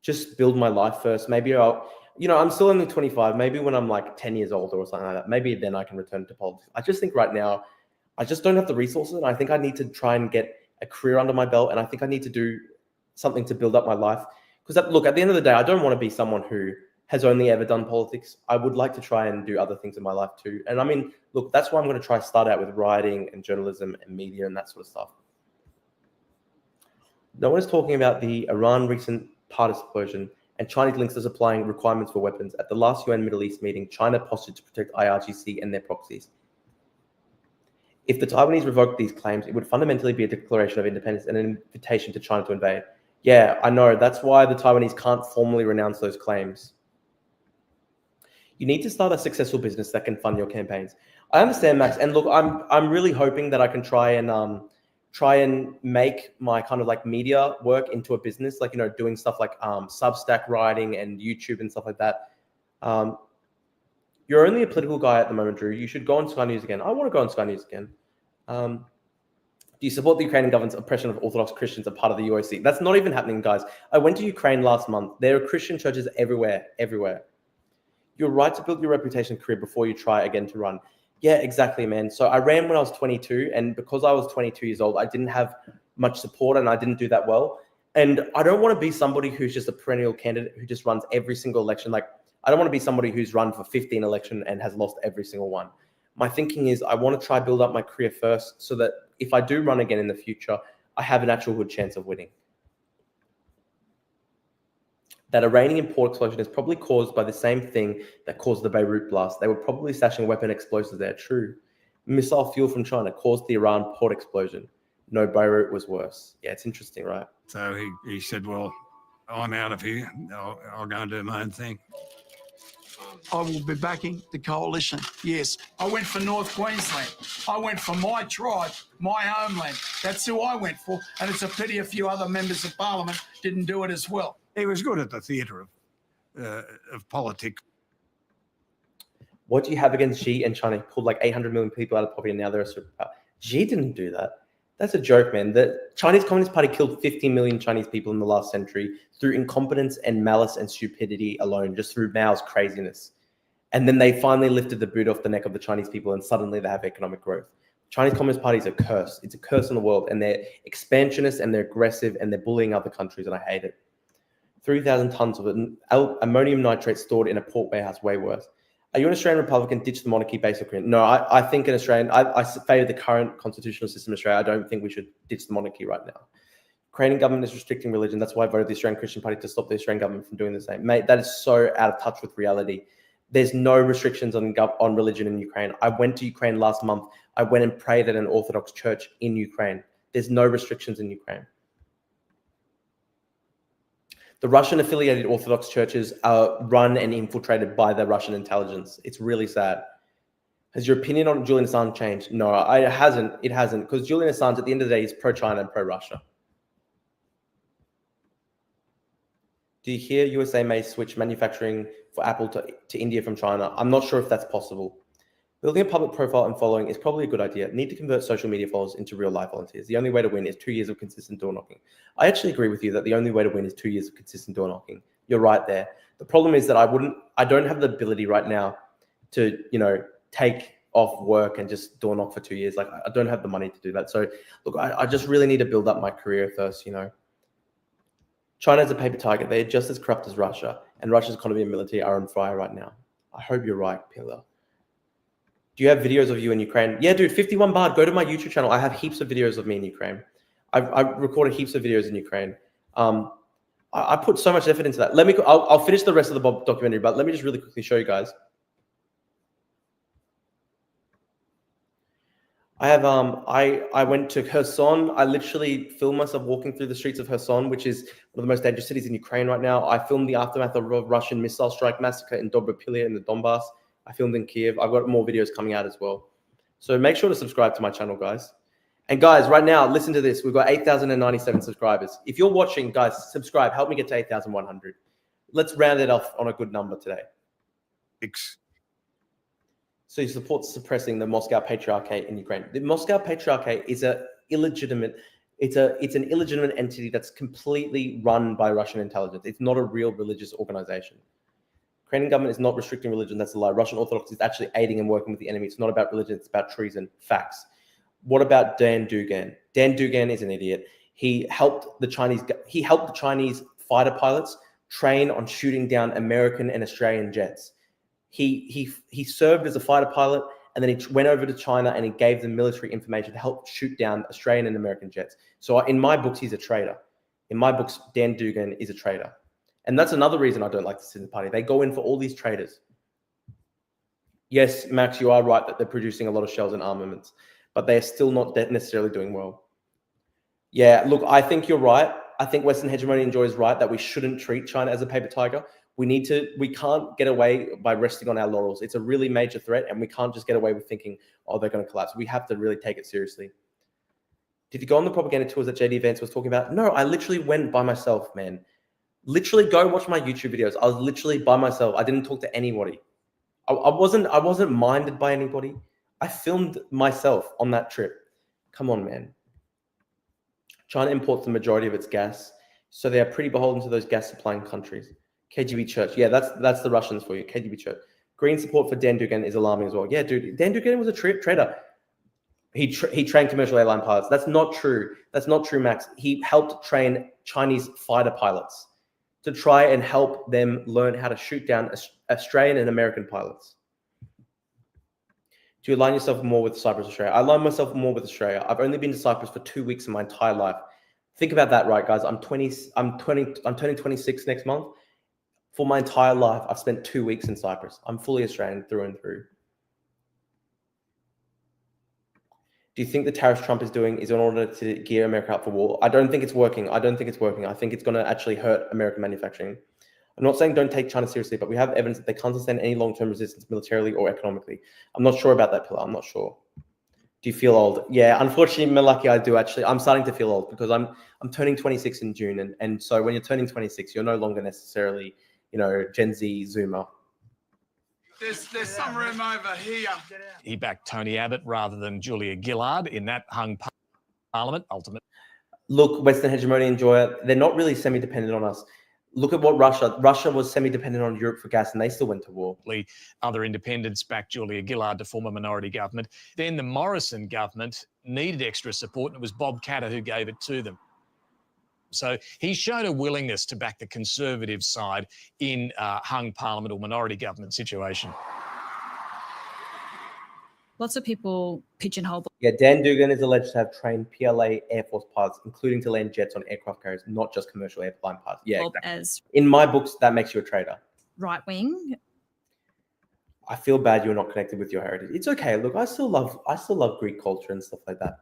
just build my life first. Maybe I'm still only 25. Maybe when I'm like 10 years older or something like that, maybe then I can return to politics. I just think right now, I just don't have the resources. And I think I need to try and get a career under my belt. And I think I need to do something to build up my life. Because look, at the end of the day, I don't want to be someone who has only ever done politics. I would like to try and do other things in my life too. And I mean, look, that's why I'm going to try to start out with writing and journalism and media and that sort of stuff. No one is talking about the Iran recent part explosion and Chinese links to supplying requirements for weapons. At the last UN Middle East meeting, China postured to protect IRGC and their proxies. If the Taiwanese revoked these claims, it would fundamentally be a declaration of independence and an invitation to China to invade. Yeah, I know. That's why the Taiwanese can't formally renounce those claims. You need to start a successful business that can fund your campaigns. I understand, Max. And look, I'm really hoping that I can try and make my kind of like media work into a business, like, you know, doing stuff like Substack writing and YouTube and stuff like that. You're only a political guy at the moment, Drew. You should go on Sky News again. I want to go on Sky News again. Do you support the Ukrainian government's oppression of Orthodox Christians as part of the UOC? That's not even happening, guys. I went to Ukraine last month. There are Christian churches everywhere. You're right to build your reputation career before you try again to run. Yeah, exactly, man. So I ran when I was 22, and because I was 22 years old, I didn't have much support and I didn't do that well. And I don't want to be somebody who's just a perennial candidate who just runs every single election. Like, I don't want to be somebody who's run for 15 elections and has lost every single one. My thinking is I want to try build up my career first so that if I do run again in the future, I have an actual good chance of winning. That Iranian port explosion is probably caused by the same thing that caused the Beirut blast. They were probably stashing weapon explosives there. True. Missile fuel from China caused the Iran port explosion. No, Beirut was worse. Yeah, it's interesting, right? So he said, well, I'm out of here. I'll go and do my own thing. I will be backing the coalition. Yes, I went for North Queensland. I went for my tribe, my homeland. That's who I went for. And it's a pity a few other members of parliament didn't do it as well. He was good at the theatre of politics. What do you have against Xi and China? He pulled like 800 million people out of poverty and now they're a superpower. Xi didn't do that. That's a joke, man. The Chinese Communist Party killed 50 million Chinese people in the last century through incompetence and malice and stupidity alone, just through Mao's craziness. And then they finally lifted the boot off the neck of the Chinese people and suddenly they have economic growth. Chinese Communist Party is a curse. It's a curse in the world and they're expansionist and they're aggressive and they're bullying other countries and I hate it. 3,000 tons of ammonium nitrate stored in a port warehouse, way worse. Are you an Australian Republican? Ditch the monarchy based on Korean? No, I think an Australian, I favour the current constitutional system in Australia. I don't think we should ditch the monarchy right now. Ukrainian government is restricting religion. That's why I voted the Australian Christian Party to stop the Australian government from doing the same. Mate, that is so out of touch with reality. There's no restrictions on religion in Ukraine. I went to Ukraine last month. I went and prayed at an Orthodox church in Ukraine. There's no restrictions in Ukraine. The Russian-affiliated Orthodox churches are run and infiltrated by the Russian intelligence. It's really sad. Has your opinion on Julian Assange changed? No, it hasn't. It hasn't, because Julian Assange, at the end of the day, is pro-China and pro-Russia. Do you hear USA may switch manufacturing for Apple to India from China? I'm not sure if that's possible. Building a public profile and following is probably a good idea. Need to convert social media followers into real life volunteers. The only way to win is 2 years of consistent door knocking. I actually agree with you that the only way to win is 2 years of consistent door knocking. You're right there. The problem is that I don't have the ability right now to, take off work and just door knock for 2 years. Like I don't have the money to do that. So look, I just really need to build up my career first, China is a paper tiger. They're just as corrupt as Russia, and Russia's economy and military are on fire right now. I hope you're right, Pillar. Do you have videos of you in Ukraine? Yeah, dude, 51 Bard. Go to my YouTube channel. I have heaps of videos of me in Ukraine. I've recorded heaps of videos in Ukraine. I put so much effort into that. I'll finish the rest of the Bob documentary, but let me just really quickly show you guys. I have I went to Kherson. I literally filmed myself walking through the streets of Kherson, which is one of the most dangerous cities in Ukraine right now. I filmed the aftermath of a Russian missile strike massacre in Dobropilya in the Donbass. I filmed in Kiev. I've got more videos coming out as well. So make sure to subscribe to my channel, guys. And guys, right now, listen to this. We've got 8,097 subscribers. If you're watching, guys, subscribe. Help me get to 8,100. Let's round it off on a good number today. So you support suppressing the Moscow Patriarchate in Ukraine. The Moscow Patriarchate is an illegitimate entity that's completely run by Russian intelligence. It's not a real religious organization. Ukrainian government is not restricting religion. That's a lie. Russian Orthodox is actually aiding and working with the enemy. It's not about religion. It's about treason. Facts. What about Dan Dugan? Dan Dugan is an idiot. He helped the Chinese fighter pilots train on shooting down American and Australian jets. He served as a fighter pilot, and then he went over to China and he gave them military information to help shoot down Australian and American jets. So in my books, he's a traitor. In my books, Dan Dugan is a traitor. And that's another reason I don't like the Citizen Party. They go in for all these traitors. Yes, Max, you are right that they're producing a lot of shells and armaments, but they're still not necessarily doing well. Yeah, look, I think you're right. I think Western hegemony enjoys right that we shouldn't treat China as a paper tiger. We can't get away by resting on our laurels. It's a really major threat, and we can't just get away with thinking, oh, they're going to collapse. We have to really take it seriously. Did you go on the propaganda tours that JD Vance was talking about? No, I literally went by myself, man. Literally go watch my YouTube videos. I was literally by myself. I didn't talk to anybody. I wasn't minded by anybody. I filmed myself on that trip. Come on, man. China imports the majority of its gas, so they are pretty beholden to those gas supplying countries. KGB Church. Yeah, that's the Russians for you. KGB Church. Green support for Dan Dugan is alarming as well. Yeah, dude, Dan Dugan was a traitor. He trained commercial airline pilots. That's not true. That's not true, Max. He helped train Chinese fighter pilots to try and help them learn how to shoot down Australian and American pilots. Do you align yourself more with Cyprus, Australia? I align myself more with Australia. I've only been to Cyprus for 2 weeks in my entire life. Think about that, right, guys? I'm turning 26 next month. For my entire life, I've spent 2 weeks in Cyprus. I'm fully Australian through and through. Do you think the tariffs Trump is doing is in order to gear America up for war? I don't think it's working. I think it's going to actually hurt American manufacturing. I'm not saying don't take China seriously, but we have evidence that they can't sustain any long-term resistance militarily or economically. I'm not sure about that, Pilar. I'm not sure. Do you feel old? Yeah, unfortunately, Malaki, I do actually. I'm starting to feel old because I'm turning 26 in June, and so when you're turning 26, you're no longer necessarily, Gen Z Zoomer. There's some room over here. He backed Tony Abbott rather than Julia Gillard in that hung parliament. Ultimately, look, Western hegemony and Joya, they're not really semi-dependent on us. Look at what Russia was semi-dependent on Europe for gas, and they still went to war. Other independents backed Julia Gillard to form a minority government. Then the Morrison government needed extra support, and it was Bob Katter who gave it to them. So he's shown a willingness to back the Conservative side in hung parliament or minority government situation. Lots of people pigeonhole. Yeah, Dan Dugan is alleged to have trained PLA Air Force pilots, including to land jets on aircraft carriers, not just commercial airplane pilots. Yeah, exactly. As in my books, that makes you a traitor. Right wing. I feel bad you're not connected with your heritage. It's okay. Look, I still love Greek culture and stuff like that.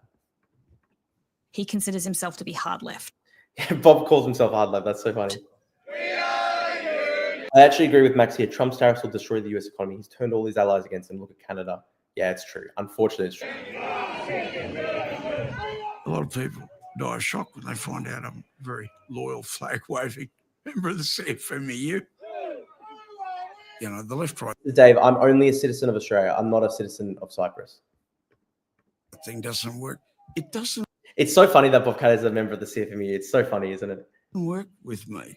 He considers himself to be hard left. Bob calls himself hard left. That's so funny. I actually agree with Max here. Trump's tariffs will destroy the US economy. He's turned all his allies against him. Look at Canada. Yeah, it's true. Unfortunately, it's true. A lot of people die of shock when they find out I'm a very loyal flag-waving member of the CFMEU. The left, right. Dave, I'm only a citizen of Australia. I'm not a citizen of Cyprus. That thing doesn't work. It doesn't It's so funny that Bob Katter is a member of the CFMEU. It's so funny, isn't it? work with me.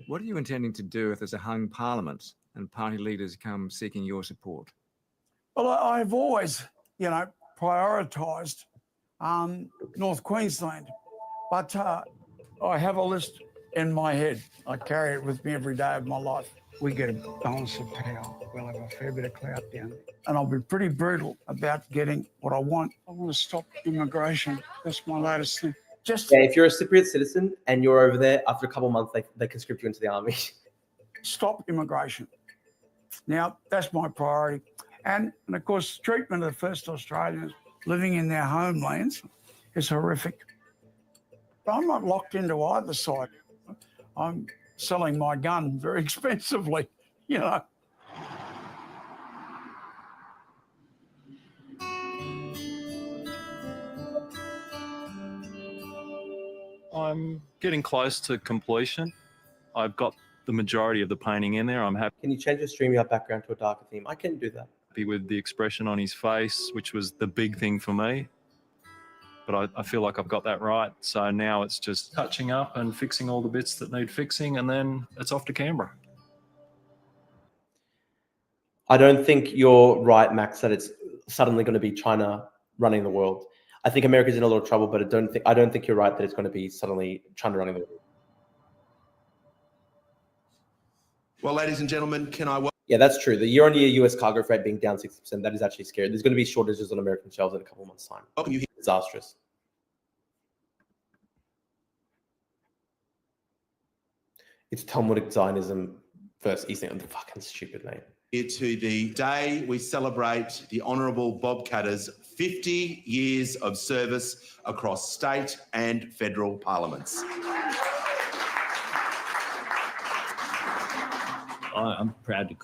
What are you intending to do if there's a hung parliament and party leaders come seeking your support? Well, I've always, prioritised North Queensland, but I have a list in my head. I carry it with me every day of my life. We get a balance of power. We'll have a fair bit of clout down there. And I'll be pretty brutal about getting what I want. I want to stop immigration. That's my latest thing. If you're a Cypriot citizen and you're over there, after a couple of months, they conscript you into the army. Stop immigration. Now, that's my priority. And of course, treatment of the first Australians living in their homelands is horrific. But I'm not locked into either side. I'm selling my gun very expensively, I'm getting close to completion. I've got the majority of the painting in there. I'm happy. Can you change your StreamYard background to a darker theme? I can do that. Happy with the expression on his face, which was the big thing for me. But I feel like I've got that right. So now it's just touching up and fixing all the bits that need fixing, and then it's off to Canberra. I don't think you're right, Max, that it's suddenly going to be China running the world. I think America's in a lot of trouble, but I don't think you're right that it's going to be suddenly China running the world. Well, ladies and gentlemen, can I... Yeah, that's true. The year-on-year US cargo freight being down 60%, that is actually scary. There's going to be shortages on American shelves in a couple of months' time. Welcome you. Disastrous. It's Talmudic Zionism versus East End. Fucking stupid, mate. Here to the day we celebrate the Honourable Bob Katter's 50 years of service across state and federal parliaments. I'm proud to.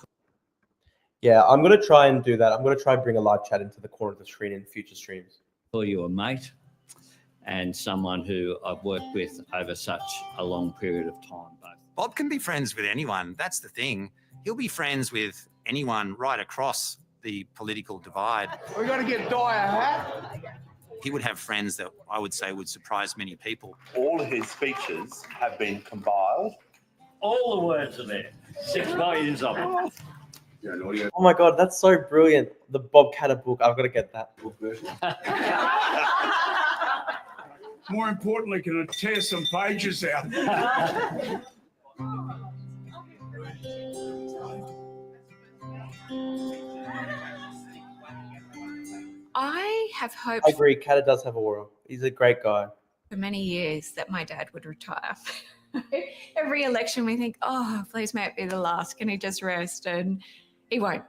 Yeah, I'm going to try and do that. I'm going to try and bring a live chat into the corner of the screen in future streams. Call you a mate and someone who I've worked with over such a long period of time. Bob can be friends with anyone. That's the thing. He'll be friends with anyone right across the political divide. We got to get Dyer a hat. He would have friends that I would say would surprise many people. All of his speeches have been compiled. All the words are there. 6 volumes of it. Oh my God, that's so brilliant. The Bob Katter book. I've got to get that book version. More importantly, can I tear some pages out? have hoped I agree. Katter does have aura. He's a great guy. for many years that my dad would retire. Every election we think, oh, please may it be the last. Can he just rest? And he won't.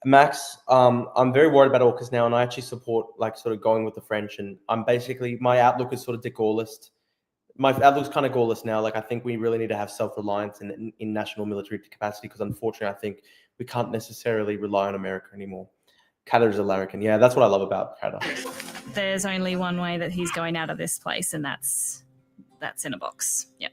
Max, I'm very worried about AUKUS now, and I actually support like sort of going with the French. And I'm basically, my outlook is sort of de Gaulleist. My outlook's kind of Gaullist now. Like, I think we really need to have self-reliance in national military capacity, because unfortunately, I think we can't necessarily rely on America anymore. Katter is a larrikin. Yeah, that's what I love about Katter. There's only one way that he's going out of this place, and that's in a box. Yep.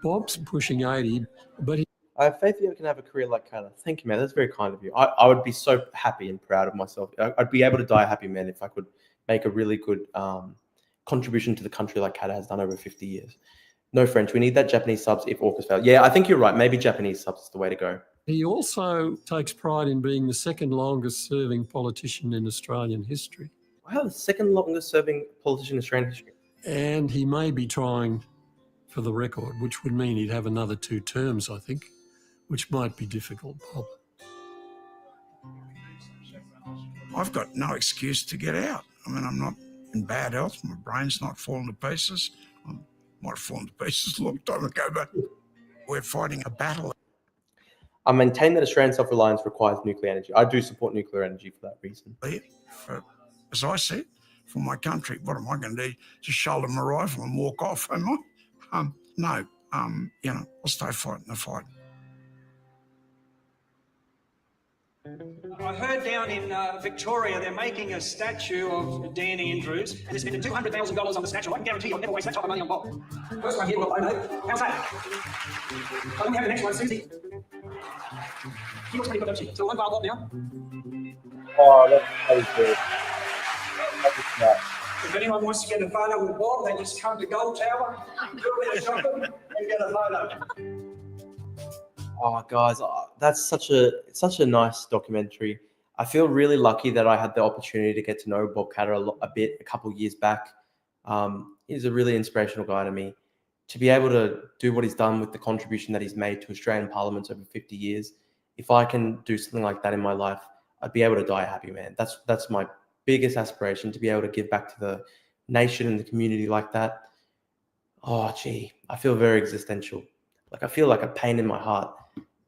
Bob's pushing 80, but I have faith you can have a career like Katter. Thank you, man. That's very kind of you. I would be so happy and proud of myself. I'd be able to die a happy man if I could make a really good contribution to the country like Katter has done over 50 years. No French. We need that Japanese subs if AUKUS fail. Yeah, I think you're right. Maybe Japanese subs is the way to go. he also takes pride in being the second longest serving politician in Australian history. Wow, the second longest serving politician in Australian history. And he may be trying for the record, which would mean he'd have another 2 terms, I think, which might be difficult, Bob. I've got no excuse to get out. I mean, I'm not in bad health. My brain's not falling to pieces. I might have fallen to pieces a long time ago, but we're fighting a battle. I maintain that Australian self-reliance requires nuclear energy. I do support nuclear energy for that reason. As I said, for my country, what am I going to do? Just shoulder my rifle and walk off, am I? No, I'll stay fighting the fight. I heard down in Victoria they're making a statue of Dan Andrews, and they're spending $200,000 on the statue. I can guarantee you'll never waste that type of money on Bob. First one here, we'll donate. How's that? Let me have the next one, Susie. She looks pretty good, doesn't she? So one bar Bob now. Oh, that's good. If anyone wants to get a photo with Bob, they just come to Gold Tower, do a bit of shopping, and get a photo. Oh, guys, that's such a nice documentary. I feel really lucky that I had the opportunity to get to know Bob Katter a couple of years back. He's a really inspirational guy to me. To be able to do what he's done with the contribution that he's made to Australian parliaments over 50 years, if I can do something like that in my life, I'd be able to die a happy man. That's my biggest aspiration, to be able to give back to the nation and the community like that. Oh, gee, I feel very existential. Like, I feel like a pain in my heart,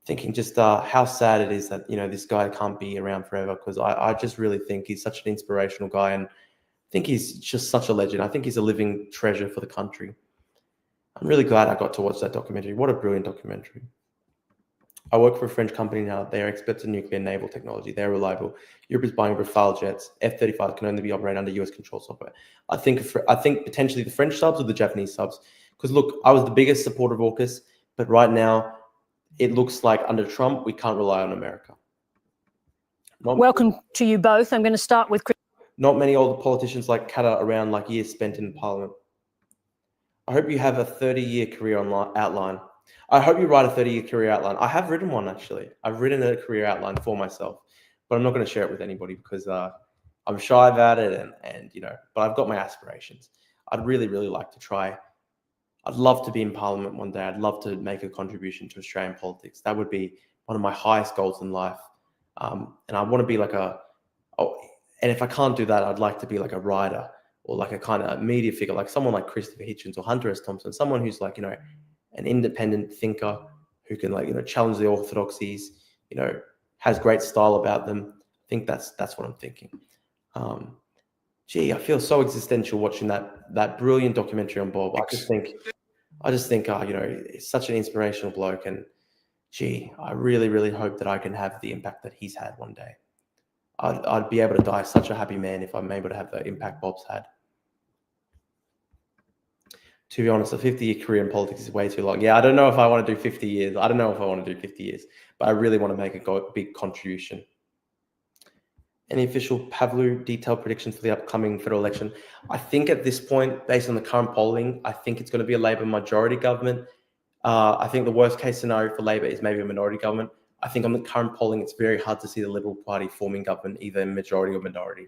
thinking just how sad it is that, this guy can't be around forever, because I just really think he's such an inspirational guy, and I think he's just such a legend. I think he's a living treasure for the country. I'm really glad I got to watch that documentary. What a brilliant documentary. I work for a French company now. They are experts in nuclear naval technology. They're reliable. Europe is buying Rafale jets. F-35 can only be operated under US control software. I think potentially the French subs or the Japanese subs. Because look, I was the biggest supporter of AUKUS, but right now it looks like under Trump, we can't rely on America. Welcome to you both. I'm going to start with Chris. Not many older politicians like Katter around, like years spent in Parliament. I hope you have a 30-year career outline. I hope you write a 30-year career outline. I have written one, actually. I've written a career outline for myself, but I'm not going to share it with anybody because I'm shy about it, and but I've got my aspirations. I'd really, really like to try. I'd love to be in Parliament one day. I'd love to make a contribution to Australian politics. That would be one of my highest goals in life. And I want to be like and if I can't do that, I'd like to be like a writer or like a kind of media figure, like someone like Christopher Hitchens or Hunter S. Thompson, someone who's like, an independent thinker who can challenge the orthodoxies, has great style about them. I think that's what I'm thinking. Gee, I feel so existential watching that brilliant documentary on Bob. I just think, he's such an inspirational bloke, and gee, I really, really hope that I can have the impact that he's had one day. I'd be able to die such a happy man if I'm able to have the impact Bob's had. To be honest, a 50-year career in politics is way too long. Yeah, I don't know if I want to do 50 years. I don't know if I want to do 50 years, but I really want to make a big contribution. Any official Pavlu detailed predictions for the upcoming federal election? I think at this point, based on the current polling, I think it's going to be a Labor majority government. I think the worst case scenario for Labor is maybe a minority government. I think on the current polling, it's very hard to see the Liberal Party forming government, either majority or minority.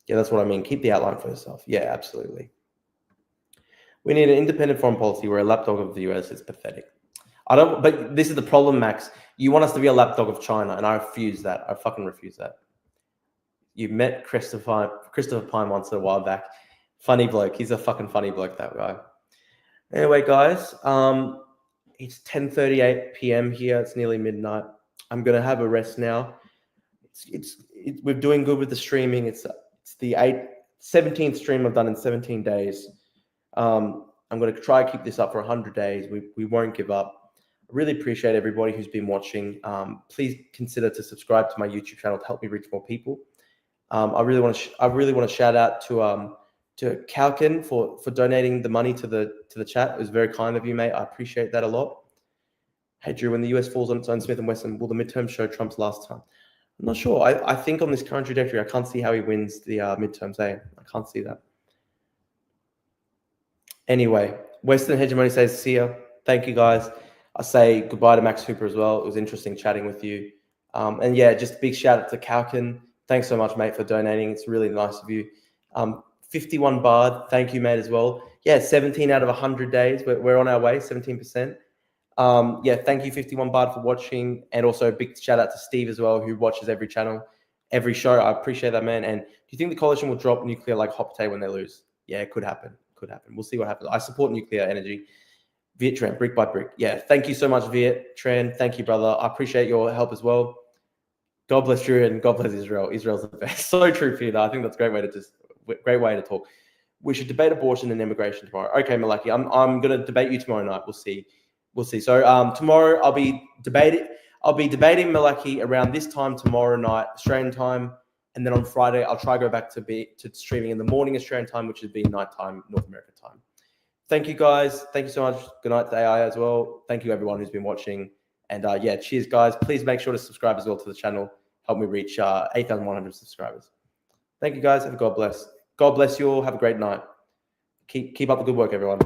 Yeah, that's what I mean. Keep the outline for yourself. Yeah, absolutely. We need an independent foreign policy where a lapdog of the US is pathetic. I don't. But this is the problem, Max. You want us to be a lapdog of China, and I refuse that. I fucking refuse that. You met Christopher Pine once a while back. Funny bloke. He's a fucking funny bloke, that guy. Anyway, guys, it's 10:38 p.m. here. It's nearly midnight. I'm gonna have a rest now. We're doing good with the streaming. It's the 17th stream I've done in 17 days. I'm gonna try to keep this up for 100 days. We won't give up. I really appreciate everybody who's been watching. Please consider to subscribe to my YouTube channel to help me reach more people. I really want to shout out to Kalkin for donating the money to the chat. It was very kind of you, mate. I appreciate that a lot. Hey, Drew, when the US falls on its own Smith & Wesson, will the midterm show Trump's last time? I'm not sure. I think on this current trajectory, I can't see how he wins the midterms. I can't see that. Anyway, Western Hegemony says, see ya. Thank you, guys. I say goodbye to Max Hooper as well. It was interesting chatting with you. And yeah, just a big shout out to Kalkin. Thanks so much, mate, for donating. It's really nice of you. 51 Bard, thank you, mate, as well. Yeah, 17 out of 100 days. We're on our way, 17%. Yeah, thank you, 51 Bard, for watching. And also a big shout out to Steve as well, who watches every channel, every show. I appreciate that, man. And do you think the coalition will drop nuclear like hot potato when they lose? Yeah, it could happen. Could happen. We'll see what happens. I support nuclear energy. Viet Tran, brick by brick. Yeah, thank you so much, Viet Tran. Thank you, brother. I appreciate your help as well. God bless Drew and God bless Israel. Israel's the best. So true, Peter. I think that's a great way to talk. We should debate abortion and immigration tomorrow. Okay, Malaki, I'm going to debate you tomorrow night. We'll see. So tomorrow I'll be debating Malaki around this time tomorrow night, Australian time, and then on Friday I'll try to go back to streaming in the morning Australian time, which would be nighttime North American time. Thank you, guys. Thank you so much. Good night to AI as well. Thank you, everyone who's been watching. And yeah, cheers, guys. Please make sure to subscribe as well to the channel. Help me reach 8,100 subscribers. Thank you, guys. Have a God bless. God bless you all. Have a great night. Keep up the good work, everyone.